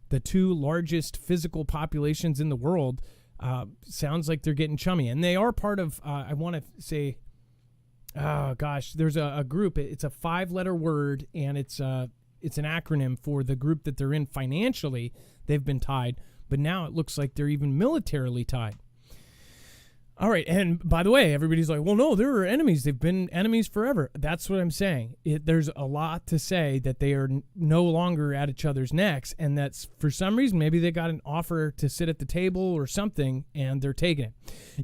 The two largest physical populations in the world. Sounds like they're getting chummy. And they are part of, I want to say, there's a group. It's a 5-letter word, and it's an acronym for the group that they're in financially. They've been tied, but now it looks like they're even militarily tied. All right, and by the way, everybody's like, well, no, they're enemies. They've been enemies forever. That's what I'm saying. There's a lot to say that they are no longer at each other's necks, and that's for some reason, maybe they got an offer to sit at the table or something, and they're taking it.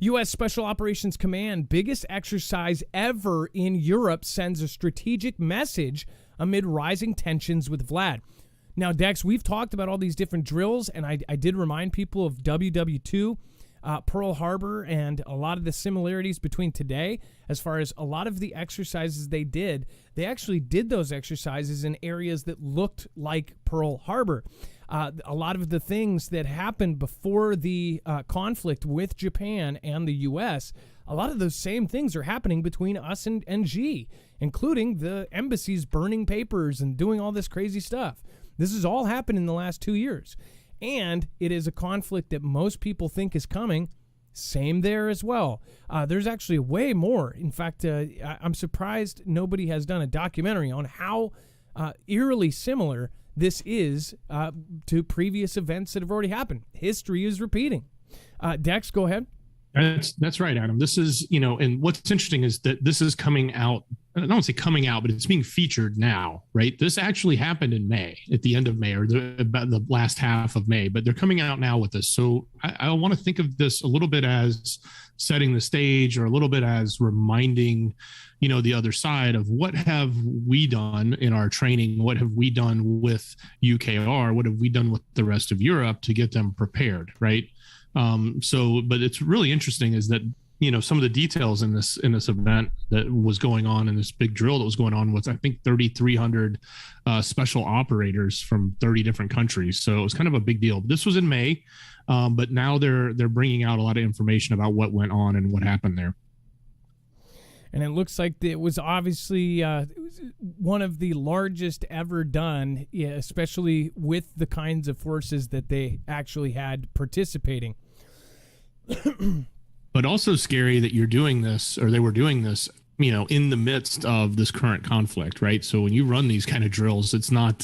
U.S. Special Operations Command, biggest exercise ever in Europe, sends a strategic message amid rising tensions with Vlad. Now, Dex, we've talked about all these different drills, and I did remind people of WW2. Pearl Harbor and a lot of the similarities between today, as far as a lot of the exercises they actually did those exercises in areas that looked like Pearl Harbor. A lot of the things that happened before the conflict with Japan and the U.S., a lot of those same things are happening between us and Xi, including the embassies burning papers and doing all this crazy stuff. This has all happened in the last 2 years. And it is a conflict that most people think is coming. Same there as well. There's actually way more. In fact, I'm surprised nobody has done a documentary on how eerily similar this is to previous events that have already happened. History is repeating. Dex, go ahead. That's right, Adam. This is, and what's interesting is that this is coming out. I don't want to say coming out, but it's being featured now, right? This actually happened in May, at the end of May, or about the last half of May, but they're coming out now with this. So I want to think of this a little bit as setting the stage, or a little bit as reminding, the other side of what have we done in our training? What have we done with UKR? What have we done with the rest of Europe to get them prepared, right? But it's really interesting is that, some of the details in this event that was going on, in this big drill that was going on, was I think 3,300 special operators from 30 different countries. So it was kind of a big deal. This was in May, but now they're bringing out a lot of information about what went on and what happened there. And it looks like it was obviously one of the largest ever done, especially with the kinds of forces that they actually had participating. But also scary that you're doing this, or they were doing this, in the midst of this current conflict, right? So when you run these kind of drills, it's not,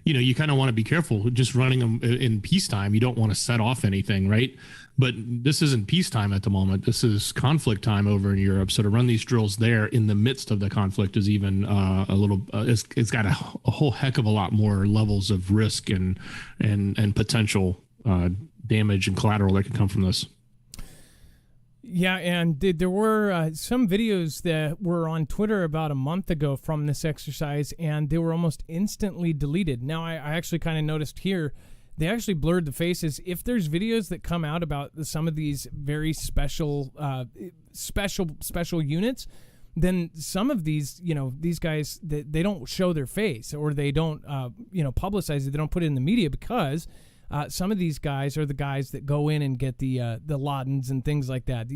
you kind of want to be careful just running them in peacetime. You don't want to set off anything, right? But this isn't peacetime at the moment. This is conflict time over in Europe. So to run these drills there in the midst of the conflict is even a little. It's got a whole heck of a lot more levels of risk and potential damage and collateral that could come from this. Yeah, and there were some videos that were on Twitter about a month ago from this exercise, and they were almost instantly deleted. Now, I actually kind of noticed here, they actually blurred the faces. If there's videos that come out about some of these very special units, then some of these, these guys, they don't show their face, or they don't, publicize it. They don't put it in the media because some of these guys are the guys that go in and get the Ladens and things like that.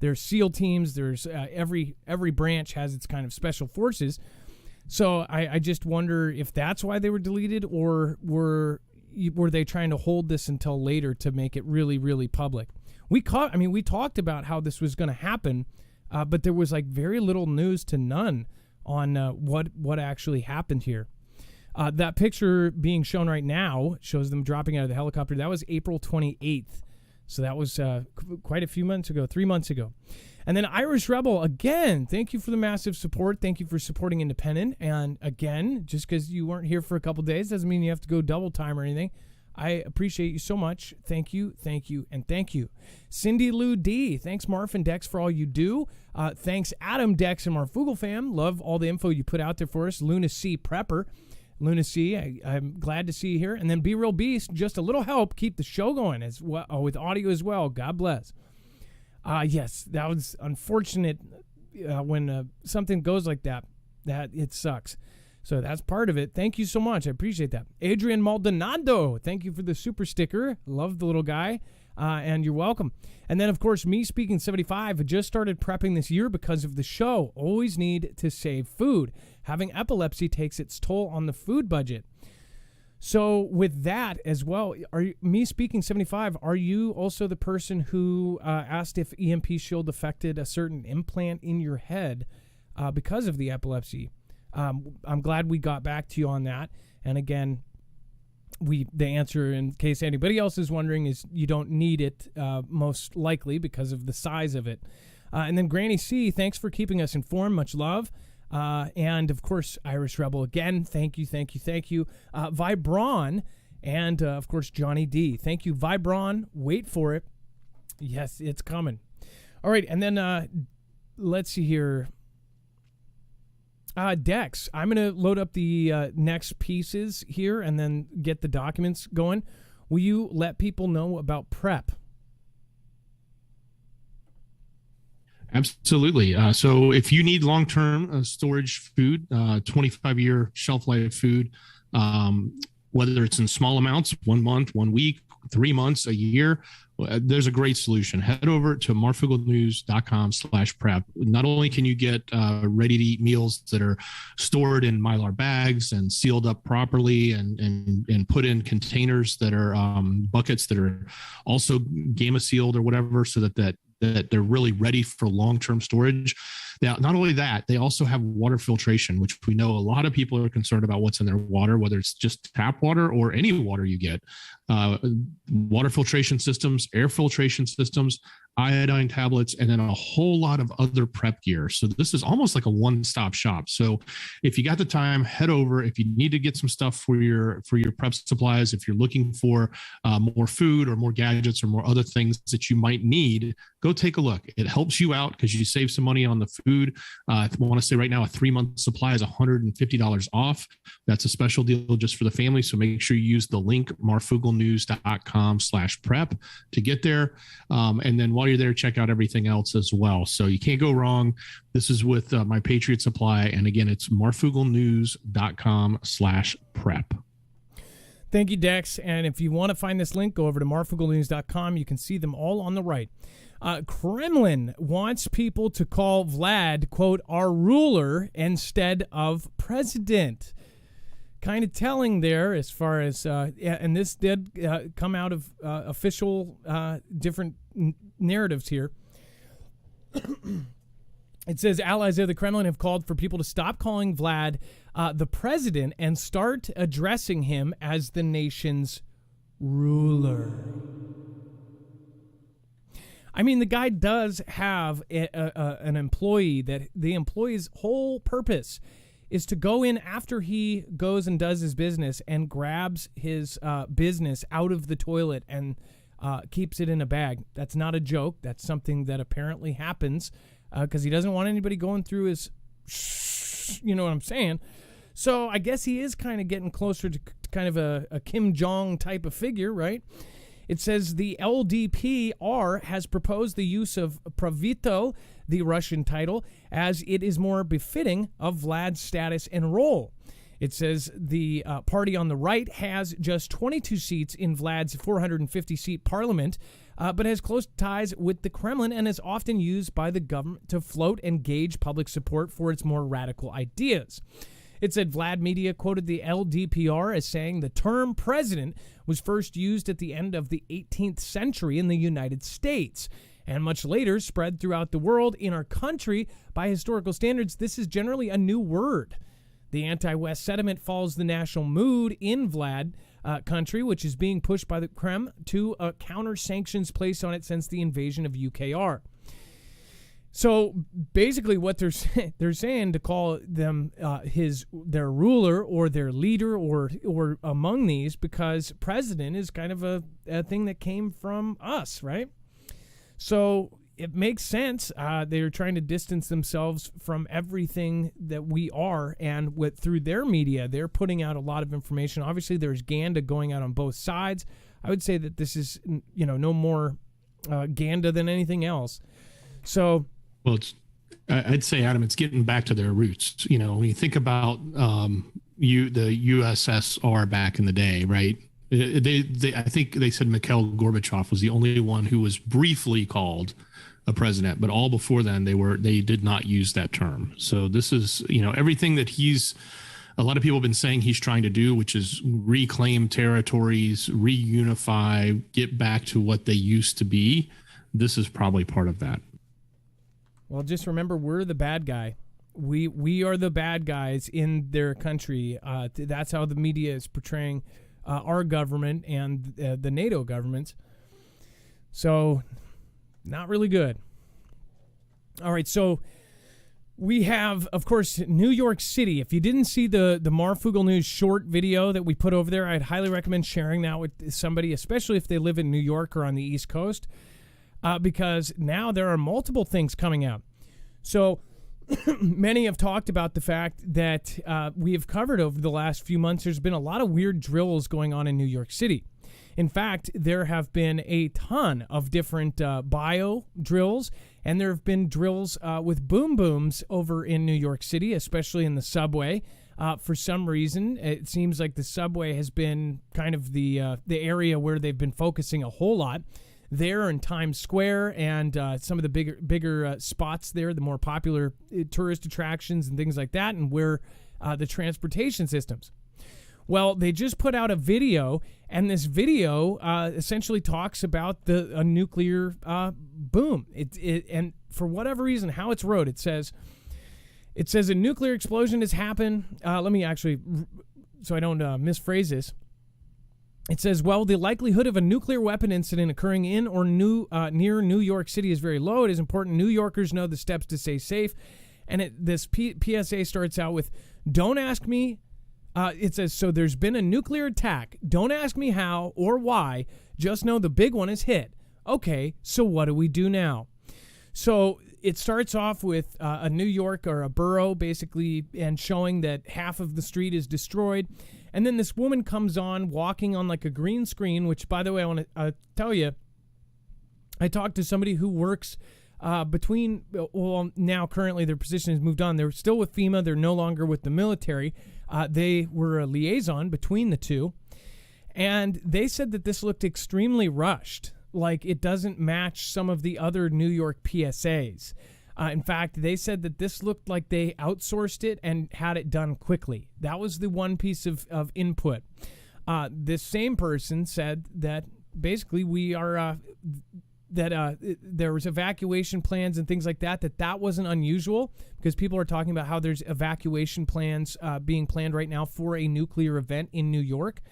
There's SEAL teams. There's every branch has its kind of special forces. So I just wonder if that's why they were deleted, or were they trying to hold this until later to make it really, really public? We talked about how this was going to happen, but there was like very little news to none on what actually happened here. That picture being shown right now shows them dropping out of the helicopter. That was April 28th. So that was quite a few months ago, 3 months ago. And then Irish Rebel, again, thank you for the massive support. Thank you for supporting Independent. And again, just because you weren't here for a couple days doesn't mean you have to go double time or anything. I appreciate you so much. Thank you, and thank you. Cindy Lou D, thanks Marf and Dex for all you do. Thanks Adam, Dex, and Marfoogle fam. Love all the info you put out there for us. Luna C Prepper. Luna C, I'm glad to see you here. And then Be Real Beast, just a little help. Keep the show going as well, with audio as well. God bless. Yes, that was unfortunate when something goes like that it sucks. So that's part of it. Thank you so much. I appreciate that. Adrian Maldonado, thank you for the super sticker. Love the little guy. And you're welcome. And then, of course, Me Speaking 75, just started prepping this year because of the show. Always need to save food. Having epilepsy takes its toll on the food budget. So with that as well, Me Speaking 75, are you also the person who asked if EMP Shield affected a certain implant in your head because of the epilepsy? I'm glad we got back to you on that. And again, the answer, in case anybody else is wondering, is you don't need it, most likely because of the size of it. And then Granny C, thanks for keeping us informed. Much love. And of course, Irish Rebel again. Thank you. Vibron, and of course, Johnny D. Thank you, Vibron. Wait for it. Yes, it's coming. All right, and then let's see here. Dex, I'm going to load up the next pieces here and then get the documents going. Will you let people know about PrEP? Absolutely. So if you need long-term storage food, 25-year shelf life food, whether it's in small amounts, 1 month, 1 week, 3 months, a year, there's a great solution. Head over to marfooglenews.com/prep. Not only can you get ready-to-eat meals that are stored in Mylar bags and sealed up properly and put in containers that are buckets that are also gamma sealed or whatever, so that they're really ready for long-term storage. Now, not only that, they also have water filtration, which we know a lot of people are concerned about what's in their water, whether it's just tap water or any water you get. Water filtration systems, air filtration systems, iodine tablets, and then a whole lot of other prep gear. So this is almost like a one-stop shop. So if you got the time, head over. If you need to get some stuff for your prep supplies, if you're looking for more food or more gadgets or more other things that you might need, go take a look. It helps you out because you save some money on the food. I want to say right now a 3-month supply is $150 off. That's a special deal just for the family. So make sure you use the link marfooglenews.com/prep to get there. And then while you're there, check out everything else as well. So you can't go wrong. This is with My Patriot Supply. And again, it's marfooglenews.com/prep. Thank you, Dex. And if you want to find this link, go over to marfooglenews.com. You can see them all on the right. Kremlin wants people to call Vlad, quote, our ruler instead of president. Kind of telling there as far as, and this did come out of official different narratives here. It says allies of the Kremlin have called for people to stop calling Vlad the president and start addressing him as the nation's ruler. I mean, the guy does have an employee that the employee's whole purpose is to go in after he goes and does his business and grabs his business out of the toilet and keeps it in a bag. That's not a joke. That's something that apparently happens because he doesn't want anybody going through his, you know what I'm saying? So I guess he is kind of getting closer to kind of a Kim Jong type of figure, right? It says the LDPR has proposed the use of Pravito, the Russian title, as it is more befitting of Vlad's status and role. It says the party on the right has just 22 seats in Vlad's 450-seat parliament, but has close ties with the Kremlin and is often used by the government to float and gauge public support for its more radical ideas. It said Vlad Media quoted the LDPR as saying the term president was first used at the end of the 18th century in the United States and much later spread throughout the world. In our country, by historical standards, this is generally a new word. The anti-West sentiment follows the national mood in Vlad country, which is being pushed by the Kremlin to counter sanctions placed on it since the invasion of UKR. So basically what they're saying to call them their ruler or their leader or among these, because president is kind of a thing that came from us, right? So it makes sense. They're trying to distance themselves from everything that we are, and through their media, they're putting out a lot of information. Obviously, there's Ganda going out on both sides. I would say that this is, no more Ganda than anything else. So, well, I'd say, Adam, it's getting back to their roots. When you think about the USSR back in the day, right? I think they said Mikhail Gorbachev was the only one who was briefly called a president, but all before then they did not use that term. So this is, everything that a lot of people have been saying he's trying to do, which is reclaim territories, reunify, get back to what they used to be. This is probably part of that. Well, just remember, we're the bad guy. We are the bad guys in their country. That's how the media is portraying our government and the NATO governments. So, not really good. All right, so we have, of course, New York City. If you didn't see the Marfoogle News short video that we put over there, I'd highly recommend sharing that with somebody, especially if they live in New York or on the East Coast, because now there are multiple things coming out. So many have talked about the fact that we have covered over the last few months. There's been a lot of weird drills going on in New York City. In fact, there have been a ton of different bio drills, and there have been drills with boom booms over in New York City, especially in the subway. For some reason, it seems like the subway has been kind of the area where they've been focusing a whole lot. There in Times Square and some of the bigger spots there, the more popular tourist attractions and things like that, and where the transportation systems. Well, they just put out a video, and this video essentially talks about a nuclear boom. And for whatever reason, how it's wrote, it says a nuclear explosion has happened. Let me actually, so I don't misphrase this. It says, well, the likelihood of a nuclear weapon incident occurring in or near New York City is very low. It is important New Yorkers know the steps to stay safe. And this PSA starts out with, don't ask me. It says, so there's been a nuclear attack. Don't ask me how or why. Just know the big one is hit. Okay, so what do we do now? So it starts off with a New York or a borough, basically, and showing that half of the street is destroyed. And then this woman comes on walking on like a green screen, which, by the way, I want to tell you, I talked to somebody who works now currently their position has moved on. They're still with FEMA. They're no longer with the military. They were a liaison between the two. And they said that this looked extremely rushed. Like it doesn't match some of the other New York PSAs. In fact, they said that this looked like they outsourced it and had it done quickly. That was the one piece of input. This same person said that basically we are... there was evacuation plans and things like that wasn't unusual because people are talking about how there's evacuation plans being planned right now for a nuclear event in New York.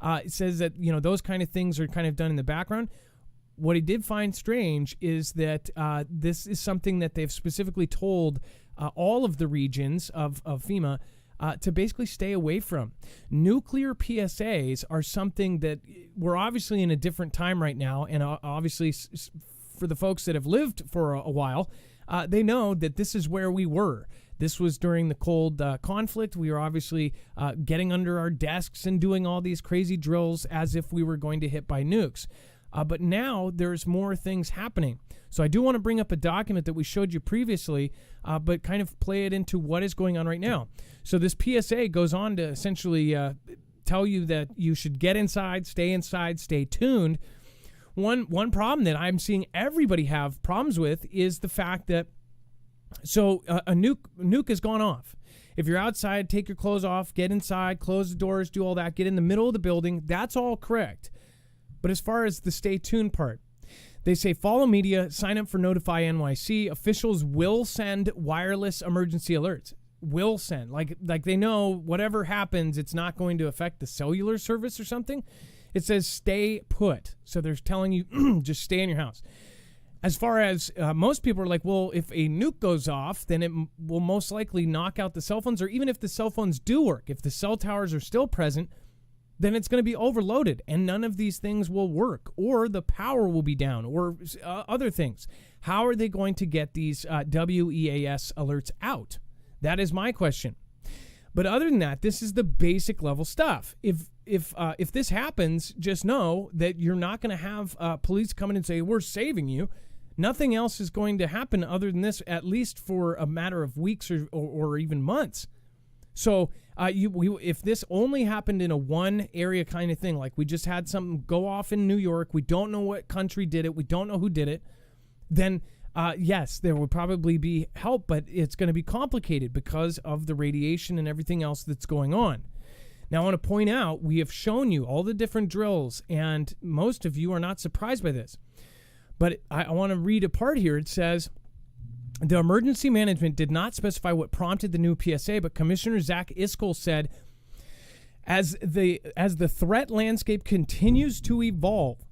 It says that, those kind of things are kind of done in the background. What he did find strange is that this is something that they've specifically told all of the regions of FEMA to basically stay away from. Nuclear PSAs are something that we're obviously in a different time right now, and obviously for the folks that have lived for a while, they know that this is where we were. This was during the cold conflict. We were obviously getting under our desks and doing all these crazy drills as if we were going to hit by nukes. But now there's more things happening. So I do want to bring up a document that we showed you previously, but kind of play it into what is going on right now. So this PSA goes on to essentially tell you that you should get inside, stay tuned. One problem that I'm seeing everybody have problems with is the fact that a nuke has gone off. If you're outside, take your clothes off, get inside, close the doors, do all that, get in the middle of the building. That's all correct. But as far as the stay tuned part, they say follow media, sign up for Notify NYC. Officials will send wireless emergency alerts. Will send. Like they know whatever happens, it's not going to affect the cellular service or something. It says stay put. So they're telling you just stay in your house. As far as most people are like, well, if a nuke goes off, then it will most likely knock out the cell phones. Or even if the cell phones do work, if the cell towers are still present, then it's going to be overloaded and none of these things will work, or the power will be down, or other things. How are they going to get these WEAS alerts out? That is my question. But other than that, this is the basic level stuff. If this happens, just know that you're not going to have police come in and say, we're saving you. Nothing else is going to happen other than this, at least for a matter of weeks or even months. So if this only happened in a one area kind of thing, like we just had something go off in New York, we don't know what country did it, we don't know who did it, then yes, there would probably be help, but it's going to be complicated because of the radiation and everything else that's going on. Now, I want to point out, we have shown you all the different drills, and most of you are not surprised by this. But I want to read a part here. It says, the emergency management did not specify what prompted the new PSA, but Commissioner Zach Iskell said, as the threat landscape continues to evolve,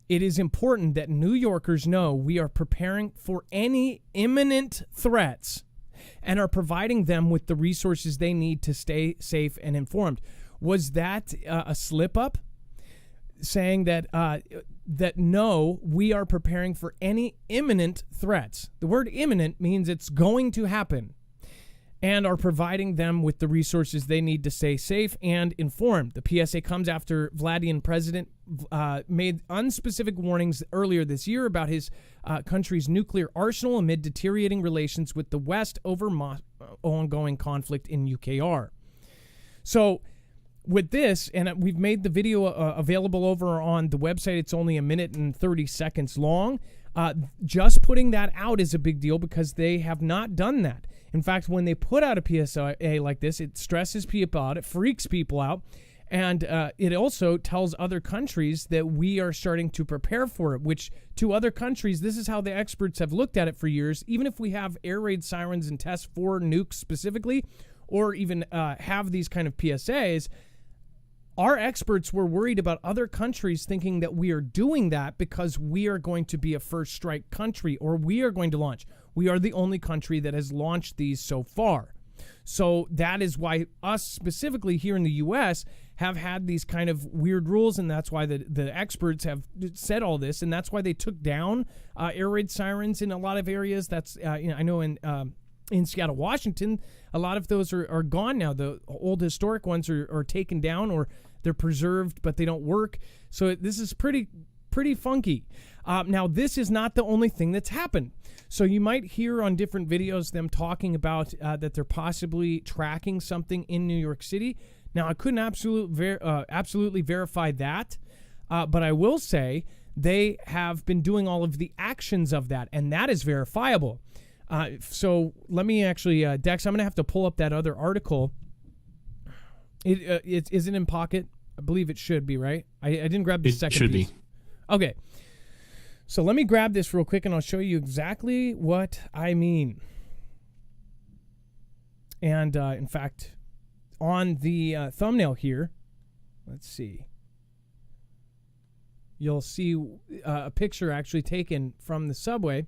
it is important that New Yorkers know we are preparing for any imminent threats and are providing them with the resources they need to stay safe and informed. Was that a slip up? Saying that no, we are preparing for any imminent threats. The word imminent means it's going to happen. and are providing them with the resources they need to stay safe and informed. The PSA comes after Vladian president made unspecific warnings earlier this year about his country's nuclear arsenal amid deteriorating relations with the West over ongoing conflict in UKR. So with this, and we've made the video available over on the website. It's only 1 minute and 30 seconds long. Just putting that out is a big deal because they have not done that. In fact, when they put out a PSA like this, it stresses people out, it freaks people out, and it also tells other countries that we are starting to prepare for it, which to other countries, this is how the experts have looked at it for years. Even if we have air raid sirens and tests for nukes specifically, or even have these kind of PSAs, our experts were worried about other countries thinking that we are doing that because we are going to be a first strike country, or we are going to launch. We are the only country that has launched these so far. So that is why us specifically here in the U.S. have had these kind of weird rules, and that's why the experts have said all this, and that's why they took down air raid sirens in a lot of areas. That's I know in Seattle, Washington, a lot of those are gone now. The old historic ones are taken down, or they're preserved, but they don't work. So this is pretty funky. Now, this is not the only thing that's happened. So you might hear on different videos them talking about that they're possibly tracking something in New York City. Now, I couldn't absolutely verify that, but I will say they have been doing all of the actions of that, and that is verifiable. So let me actually, Dex, I'm going to have to pull up that other article. It isn't in Pocket. I believe it should be, right? I didn't grab the second piece. It should be. Okay. So let me grab this real quick, and I'll show you exactly what I mean. And, in fact, on the thumbnail here, let's see. You'll see a picture actually taken from the subway.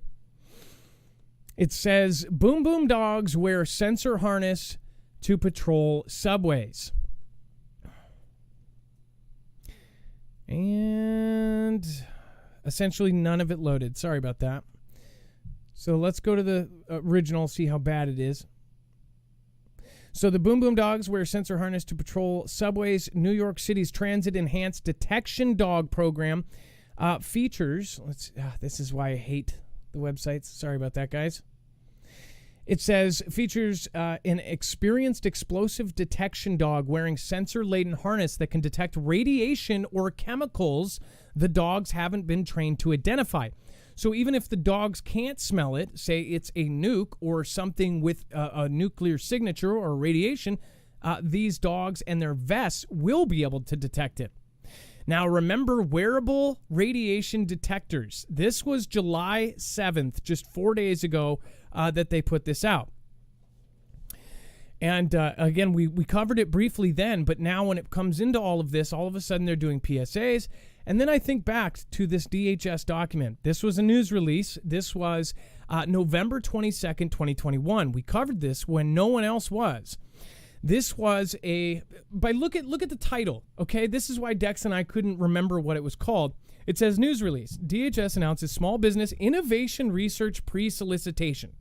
It says, "Boom Boom dogs wear sensor harness to patrol subways." And essentially none of it loaded. Sorry about that. So let's go to the original, see how bad it is. So the Boom Boom dogs wear sensor harness to patrol subways. New York City's Transit Enhanced Detection Dog Program features... this is why I hate the websites. Sorry about that, guys. It says, features an experienced explosive detection dog wearing sensor-laden harness that can detect radiation or chemicals the dogs haven't been trained to identify. So even if the dogs can't smell it, say it's a nuke or something with a nuclear signature or radiation, these dogs and their vests will be able to detect it. Now, remember wearable radiation detectors. This was July 7th, just 4 days ago, that they put this out. And again, we covered it briefly then, but now when it comes into all of this, all of a sudden they're doing PSAs. And then I think back to this DHS document. This was a news release. This was November 22nd, 2021. We covered this when no one else was. This was look at the title, okay? This is why Dex and I couldn't remember what it was called. It says, news release. DHS announces small business innovation research pre-solicitation.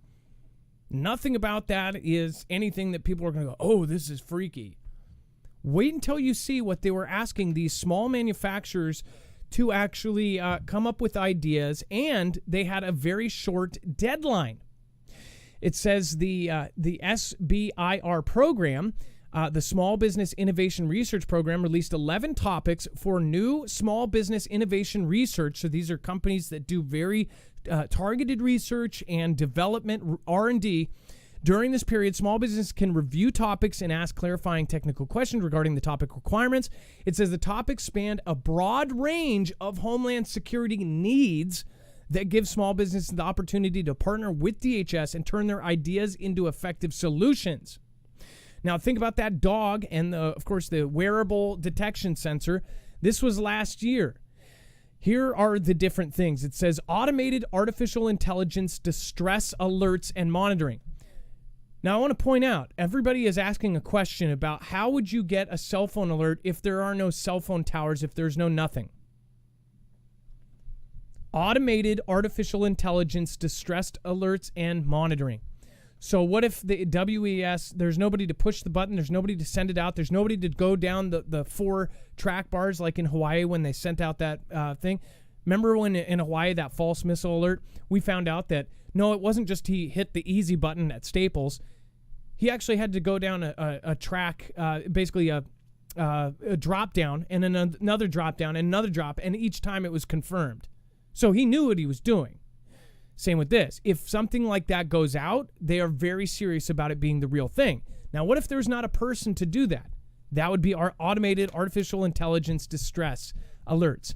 Nothing about that is anything that people are going to go, oh, this is freaky. Wait until you see what they were asking these small manufacturers to actually come up with ideas, and they had a very short deadline. It says the SBIR program, the Small Business Innovation Research Program, released 11 topics for new small business innovation research. So these are companies that do very targeted research and development, R&D. During this period, small business can review topics and ask clarifying technical questions regarding the topic requirements. It says the topics spanned a broad range of homeland security needs that give small businesses the opportunity to partner with DHS and turn their ideas into effective solutions. Now, think about that dog and, of course, the wearable detection sensor. This was last year. Here are the different things. It says automated artificial intelligence distress alerts and monitoring. Now, I want to point out, everybody is asking a question about how would you get a cell phone alert if there are no cell phone towers, if there's no nothing. Automated artificial intelligence distress alerts and monitoring. So what if the WES, there's nobody to push the button, there's nobody to send it out, there's nobody to go down the 4 track bars like in Hawaii when they sent out that thing? Remember when in Hawaii, that false missile alert, we found out that, no, it wasn't just he hit the easy button at Staples. He actually had to go down a track, basically a drop down and another drop down and another drop, and each time it was confirmed. So he knew what he was doing. Same with this. If something like that goes out, they are very serious about it being the real thing. Now, what if there's not a person to do that? That would be our automated artificial intelligence distress alerts.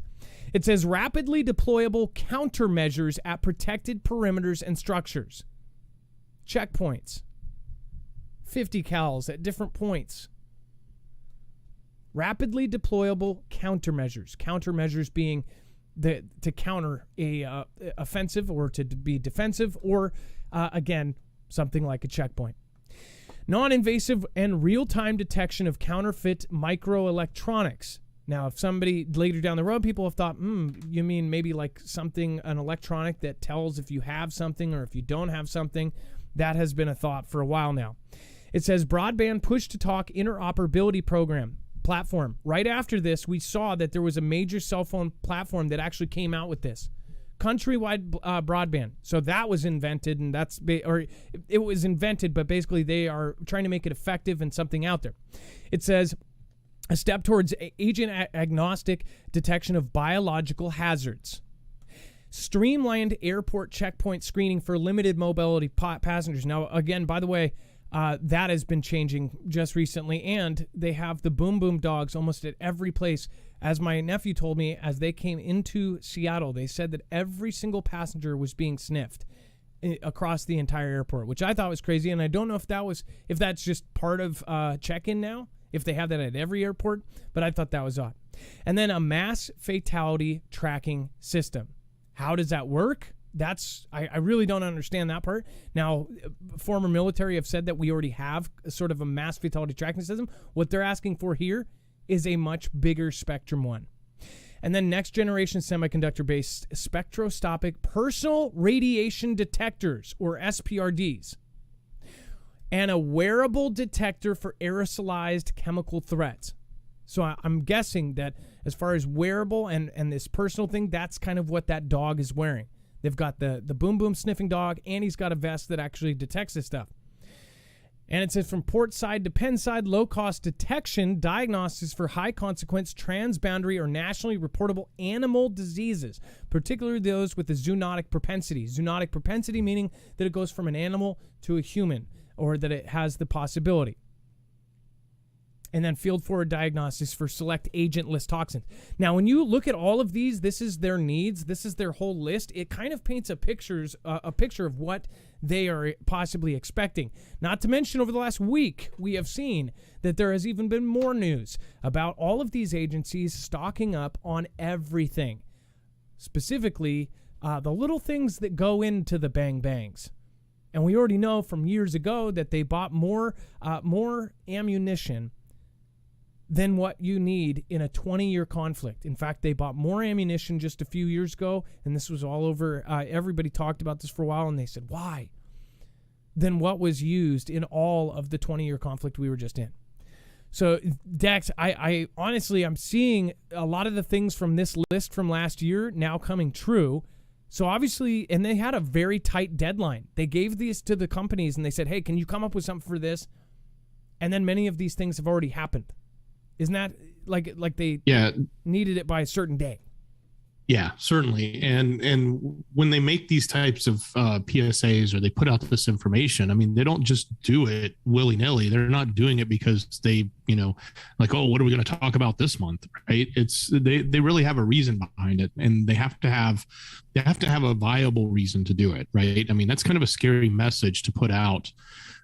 It says rapidly deployable countermeasures at protected perimeters and structures. Checkpoints. 50 cals at different points. Rapidly deployable countermeasures. Countermeasures being to counter a offensive or to be defensive, or again, something like a checkpoint. Non-invasive and real-time detection of counterfeit microelectronics. Now, if somebody later down the road, people have thought, you mean maybe like something, an electronic that tells if you have something or if you don't have something. That has been a thought for a while now. It says broadband push-to-talk interoperability platform. Right after this, we saw that there was a major cell phone platform that actually came out with this. Countrywide broadband. So that was invented, and it was invented, but basically they are trying to make it effective and something out there. It says a step towards agent-agnostic detection of biological hazards. Streamlined airport checkpoint screening for limited mobility passengers. Now, again, by the way, that has been changing just recently, and they have the boom boom dogs almost at every place. As my nephew told me, as they came into Seattle, they said that every single passenger was being sniffed across the entire airport, which I thought was crazy. And I don't know if that's just part of check-in now, if they have that at every airport, but I thought that was odd. And then a mass fatality tracking system. How does that work? I really don't understand that part. Now, former military have said that we already have a sort of a mass fatality tracking system. What they're asking for here is a much bigger spectrum one. And then next generation semiconductor-based spectroscopic personal radiation detectors, or SPRDs. And a wearable detector for aerosolized chemical threats. So I'm guessing that as far as wearable and this personal thing, that's kind of what that dog is wearing. They've got the boom boom sniffing dog, and he's got a vest that actually detects this stuff. And it says from port side to pen side, low-cost detection, diagnostics for high-consequence, transboundary, or nationally reportable animal diseases, particularly those with a zoonotic propensity. Zoonotic propensity meaning that it goes from an animal to a human, or that it has the possibility. And then field forward diagnostics for select agentless toxins. Now, when you look at all of these, this is their needs. This is their whole list. It kind of paints a picture of what they are possibly expecting. Not to mention, over the last week, we have seen that there has even been more news about all of these agencies stocking up on everything. Specifically, the little things that go into the bang bangs. And we already know from years ago that they bought more ammunition than what you need in a 20-year conflict. In fact, they bought more ammunition just a few years ago, and this was all over. Everybody talked about this for a while, and they said, why? Than what was used in all of the 20-year conflict we were just in. So, Dex, I honestly, I'm seeing a lot of the things from this list from last year now coming true. So obviously, and they had a very tight deadline. They gave these to the companies, and they said, hey, can you come up with something for this? And then many of these things have already happened. Isn't that like they needed it by a certain day? Yeah, certainly. And when they make these types of PSAs or they put out this information, I mean, they don't just do it willy-nilly. They're not doing it because they, like, oh, what are we going to talk about this month, right? It's they really have a reason behind it, and they have to have a viable reason to do it, right? I mean, that's kind of a scary message to put out.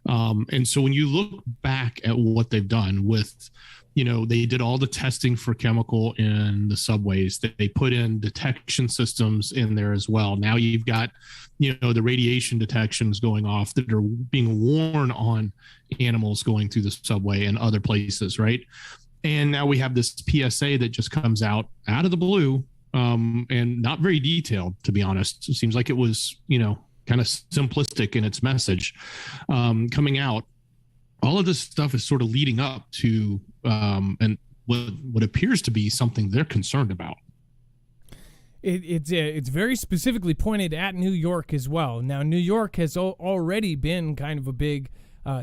And so when you look back at what they've done with, they did all the testing for chemical in the subways. They put in detection systems in there as well. Now you've got, the radiation detections going off that are being worn on animals going through the subway and other places, right? And now we have this PSA that just comes out of the blue, and not very detailed, to be honest. It seems like it was, kind of simplistic in its message coming out. All of this stuff is sort of leading up to and what appears to be something they're concerned about. It's very specifically pointed at New York as well. Now, New York has already been kind of a big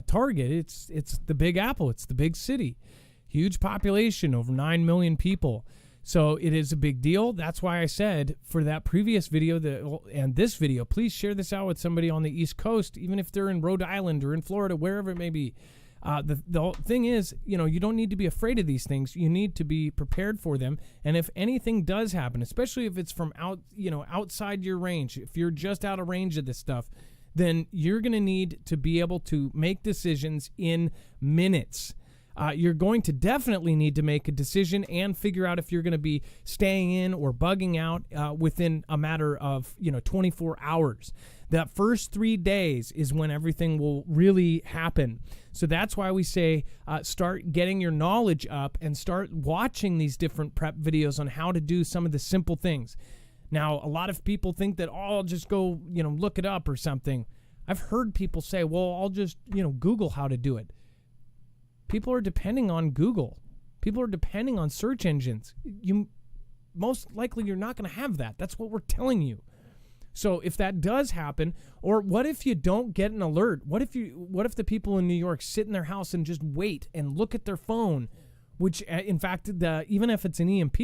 target. It's the Big Apple. It's the big city. Huge population, over 9 million people. So it is a big deal. That's why I said for that previous video and this video, please share this out with somebody on the East Coast, even if they're in Rhode Island or in Florida, wherever it may be. The thing is, you don't need to be afraid of these things. You need to be prepared for them. And if anything does happen, especially if it's from outside your range, if you're just out of range of this stuff, then you're going to need to be able to make decisions in minutes. You're going to definitely need to make a decision and figure out if you're going to be staying in or bugging out within a matter of 24 hours. That first 3 days is when everything will really happen. So that's why we say start getting your knowledge up and start watching these different prep videos on how to do some of the simple things. Now, a lot of people think that, I'll just go, look it up or something. I've heard people say, well, I'll just, Google how to do it. People are depending on Google. People are depending on search engines. Most likely you're not going to have that. That's what we're telling you. So if that does happen, or what if you don't get an alert? What if the people in New York sit in their house and just wait and look at their phone, which in fact, even if it's an EMP,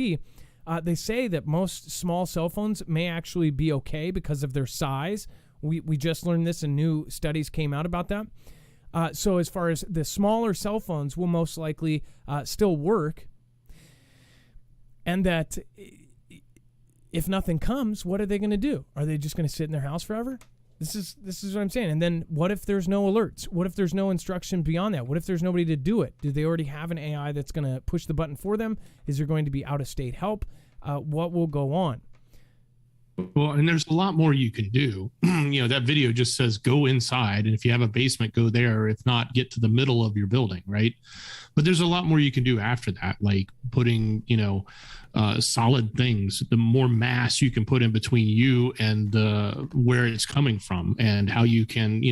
they say that most small cell phones may actually be okay because of their size. We just learned this and new studies came out about that. So as far as the smaller cell phones will most likely still work, and that if nothing comes, what are they going to do? Are they just going to sit in their house forever? This is what I'm saying. And then what if there's no alerts? What if there's no instruction beyond that? What if there's nobody to do it? Do they already have an AI that's going to push the button for them? Is there going to be out-of-state help? What will go on? Well, and there's a lot more you can do. That video just says go inside, and if you have a basement, go there. If not, get to the middle of your building, right? But there's a lot more you can do after that, like putting, solid things. The more mass you can put in between you and where it's coming from, and how you can,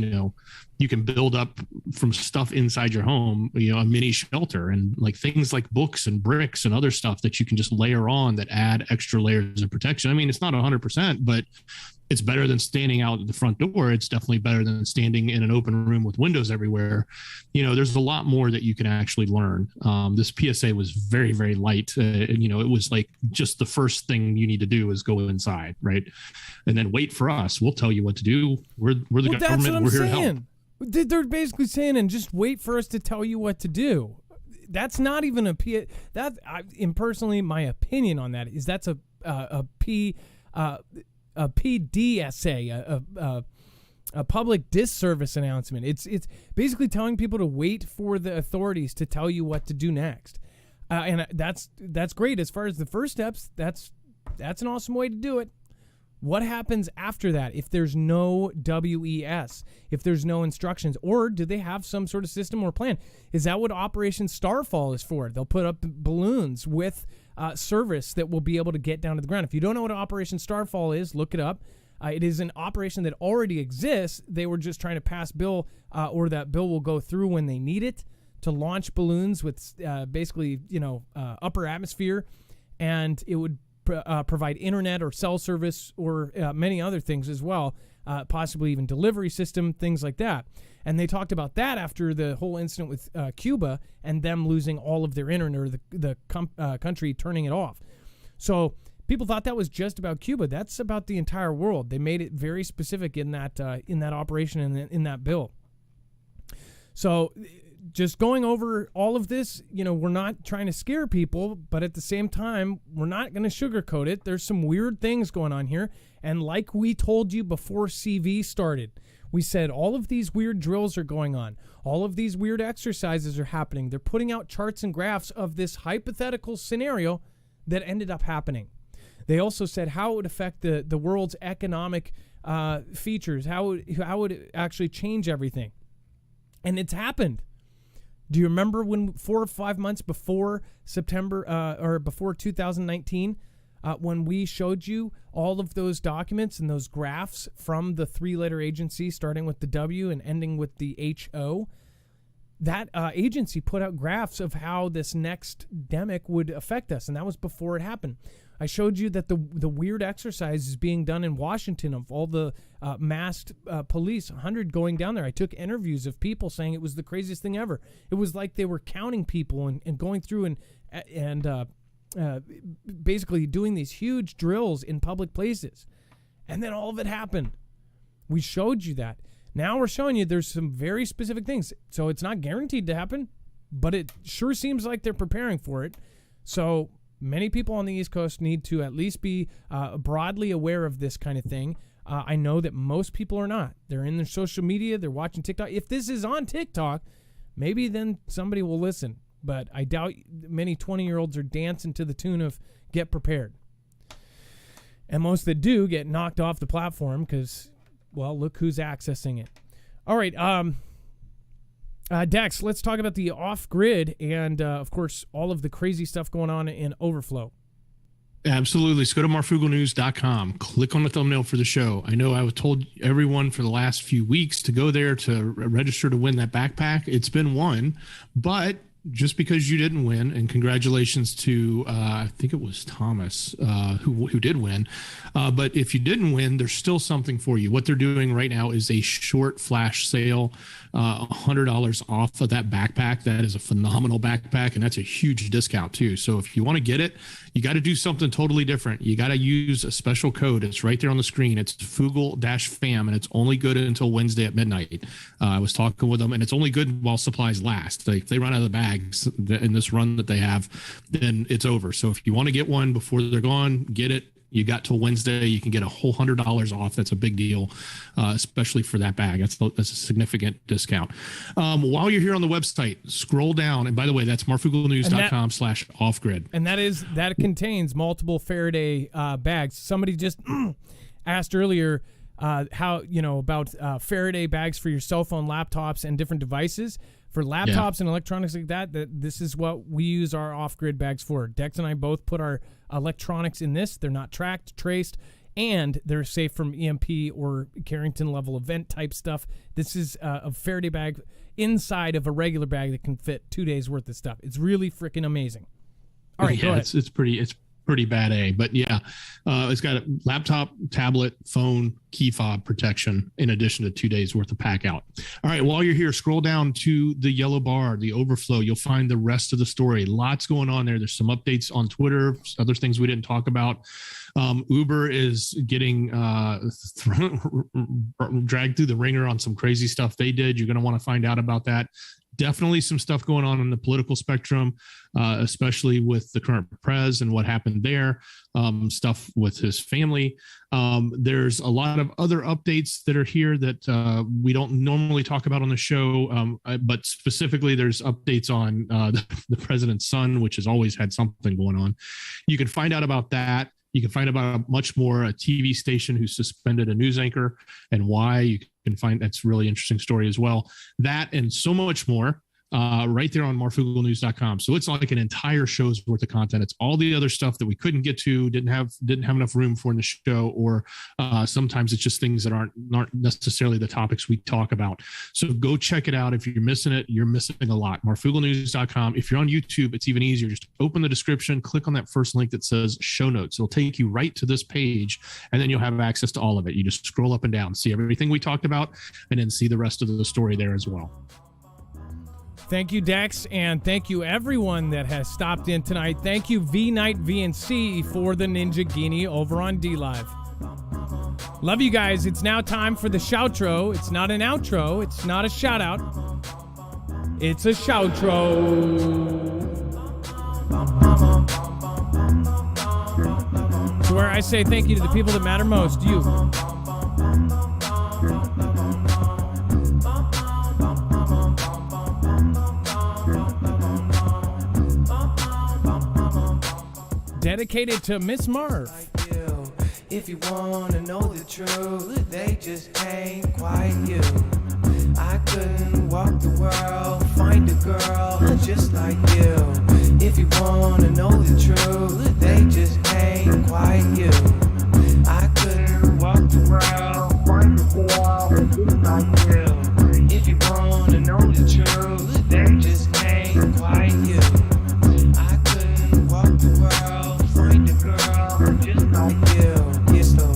you can build up from stuff inside your home, a mini shelter, and like things like books and bricks and other stuff that you can just layer on that add extra layers of protection. I mean, it's not 100%, but it's better than standing out at the front door. It's definitely better than standing in an open room with windows everywhere. There's a lot more that you can actually learn. This PSA was very, very light. It was like just the first thing you need to do is go inside, right? And then wait for us. We'll tell you what to do. We're the government. We're here to help. They're basically saying, and just wait for us to tell you what to do. That's not even a P. Personally, my opinion on that is that's a PDSA, a public disservice announcement. It's basically telling people to wait for the authorities to tell you what to do next, and that's great. As far as the first steps, that's an awesome way to do it. What happens after that if there's no WES, if there's no instructions, or do they have some sort of system or plan? Is that what Operation Starfall is for? They'll put up balloons with service that will be able to get down to the ground. If you don't know what Operation Starfall is, look it up. It is an operation that already exists. They were just trying to pass bill, or that bill will go through when they need it, to launch balloons with basically, upper atmosphere, and it would provide internet or cell service or many other things as well, possibly even delivery system, things like that. And they talked about that after the whole incident with Cuba and them losing all of their internet, or the country turning it off. So people thought that was just about Cuba. That's about the entire world. They made it very specific in that operation and in that bill. So just going over all of this, we're not trying to scare people, but at the same time, we're not going to sugarcoat it. There's some weird things going on here. And like we told you before CV started, we said all of these weird drills are going on. All of these weird exercises are happening. They're putting out charts and graphs of this hypothetical scenario that ended up happening. They also said how it would affect the world's economic features, how it actually change everything. And it's happened. Do you remember when 4 or 5 months before September or before 2019, when we showed you all of those documents and those graphs from the 3-letter agency, starting with the W and ending with the HO. That agency put out graphs of how this next demic would affect us, and that was before it happened. I showed you that the weird exercise is being done in Washington of all the masked police, 100 going down there. I took interviews of people saying it was the craziest thing ever. It was like they were counting people and going through and basically doing these huge drills in public places. And then all of it happened. We showed you that. Now we're showing you there's some very specific things. So it's not guaranteed to happen, but it sure seems like they're preparing for it. So many people on the East Coast need to at least be broadly aware of this kind of thing. I know that most people are not. They're in their social media. They're watching TikTok. If this is on TikTok, maybe then somebody will listen. But I doubt many 20-year-olds are dancing to the tune of Get Prepared. And most that do get knocked off the platform because, well, look who's accessing it. All right, Dex, let's talk about the off-grid and, of course, all of the crazy stuff going on in Overflow. Absolutely. So go to marfooglenews.com. Click on the thumbnail for the show. I know I told everyone for the last few weeks to go there to register to win that backpack. It's been won, but just because you didn't win, and congratulations to I think it was Thomas who did win, but if you didn't win, there's still something for you. What they're doing right now is a short flash sale, $100 off of that backpack. That is a phenomenal backpack, and that's a huge discount too. So if you want to get it, you got to do something totally different. You got to use a special code. It's right there on the screen. It's Foogle-FAM, and it's only good until Wednesday at midnight. I was talking with them, and it's only good while supplies last. Like, if they run out of the bags in this run that they have, then it's over. So if you want to get one before they're gone, get it. You got till Wednesday. You can get a whole $100 off. That's a big deal, especially for that bag. That's a significant discount. While you're here on the website, scroll down. And by the way, that's marfooglenews.com/offgrid. And that contains multiple Faraday bags. Somebody just asked earlier how, about Faraday bags for your cell phone, laptops, and different devices. For laptops and electronics like that, this is what we use our off-grid bags for. Dex and I both put our electronics in this. They're not tracked, traced, and they're safe from EMP or Carrington level event type stuff. This is a Faraday bag inside of a regular bag that can fit 2 days worth of stuff. It's really freaking amazing. All right, go ahead. It's pretty bad A, but it's got a laptop, tablet, phone, key fob protection in addition to 2 days worth of pack out. All right, while you're here, scroll down to the yellow bar, the overflow. You'll find the rest of the story. Lots going on there. There's some updates on Twitter, other things we didn't talk about. Uber is getting dragged through the ringer on some crazy stuff they did. You're going to want to find out about that. Definitely some stuff going on in the political spectrum, especially with the current prez and what happened there, stuff with his family. There's a lot of other updates that are here that we don't normally talk about on the show, but specifically there's updates on the president's son, which has always had something going on. You can find out about that. You can find about much more, a TV station who suspended a news anchor and why. You can find that's a really interesting story as well. That and so much more right there on marfooglenews.com. So it's like an entire show's worth of content. It's all the other stuff that we couldn't get to, didn't have enough room for in the show, or sometimes it's just things that aren't necessarily the topics we talk about. So go check it out. If you're missing it, you're missing a lot. marfooglenews.com. If you're on YouTube, it's even easier. Just open the description, click on that first link that says show notes. It'll take you right to this page, and then you'll have access to all of it. You just scroll up and down, see everything we talked about, and then see the rest of the story there as well. Thank you, Dex, and thank you everyone that has stopped in tonight. Thank you, V-Night VNC, for the Ninja Guinea over on D-Live. Love you guys. It's now time for the shoutro. It's not an outro. It's not a shout-out. It's a shoutro. So where I say thank you to the people that matter most, you. Dedicated to Miss Marv. If you wanna know the truth, they just ain't quite you. I couldn't walk the world, find a girl just like you. If you wanna know the truth, they just ain't quite you. I couldn't walk the world, find the world just like you. If you wanna know the truth, they just ain't quite you. I couldn't walk the world, find a girl just like you. Yes, so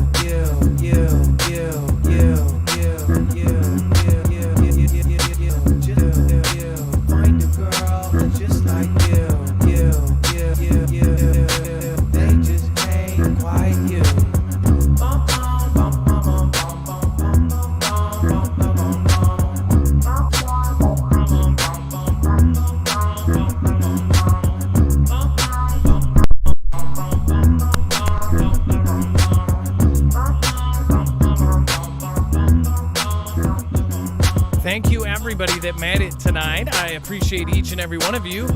find a girl just like you. They just ain't quite you. Thank you, everybody that made it tonight. I appreciate each and every one of you.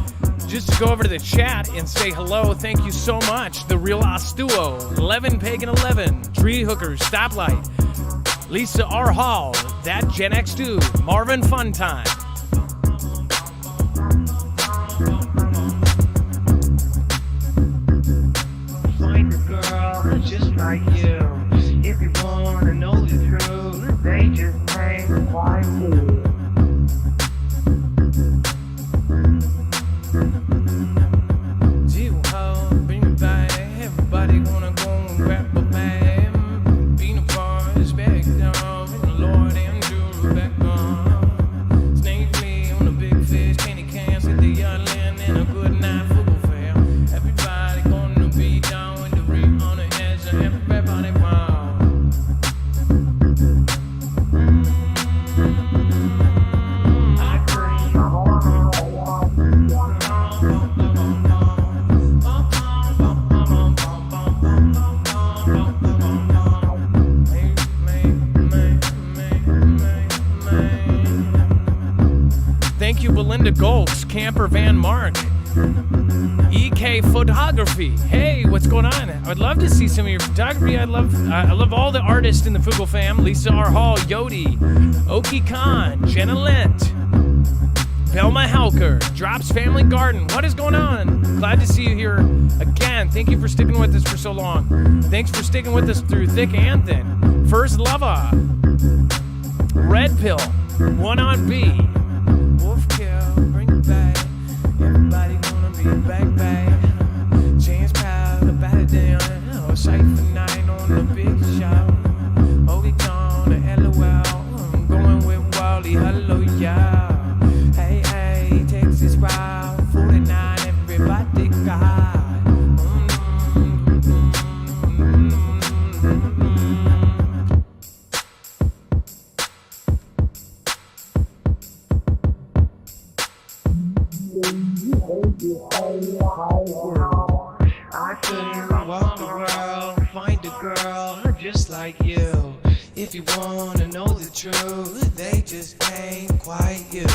Just to go over to the chat and say hello, thank you so much. The Real Ostuo, 11 Pagan 11, Tree Hookers, Stoplight, Lisa R. Hall, That Gen X Dude, Marvin Funtime. Find a girl just like you. If you wanna know the truth, they just ain't quite you. Bring it back. Everybody wanna go and grab a bag. Peanut bars back down, and the Lord and Drew back on. Snake me on a big fish, candy cans at the island, and a good night football fair. Everybody gonna be down with the reef on the edge of everybody wow. Thank you, Belinda Goltz, Camper Van Mark, EK Photography. Hey, what's going on? I'd love to see some of your photography. I love all the artists in the Foogle fam. Lisa R. Hall, Yodi, Oki Khan, Jenna Lent, Velma Helker, Drops Family Garden. What is going on? Glad to see you here again. Thank you for sticking with us for so long. Thanks for sticking with us through thick and thin. First Lava, Red Pill, One on B, Wolf Kill, bring it back. Everybody gonna be back. James Powell, the battle down. Oh, Cypher 9 on the big show. Ogie Khan, the LOL. I'm going with Wally, hello, y'all. Hey, Texas Wild, 49, everybody got. I can walk the world, find a girl just like you. If you wanna know the truth, they just ain't quite you.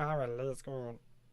Alright, let's go on.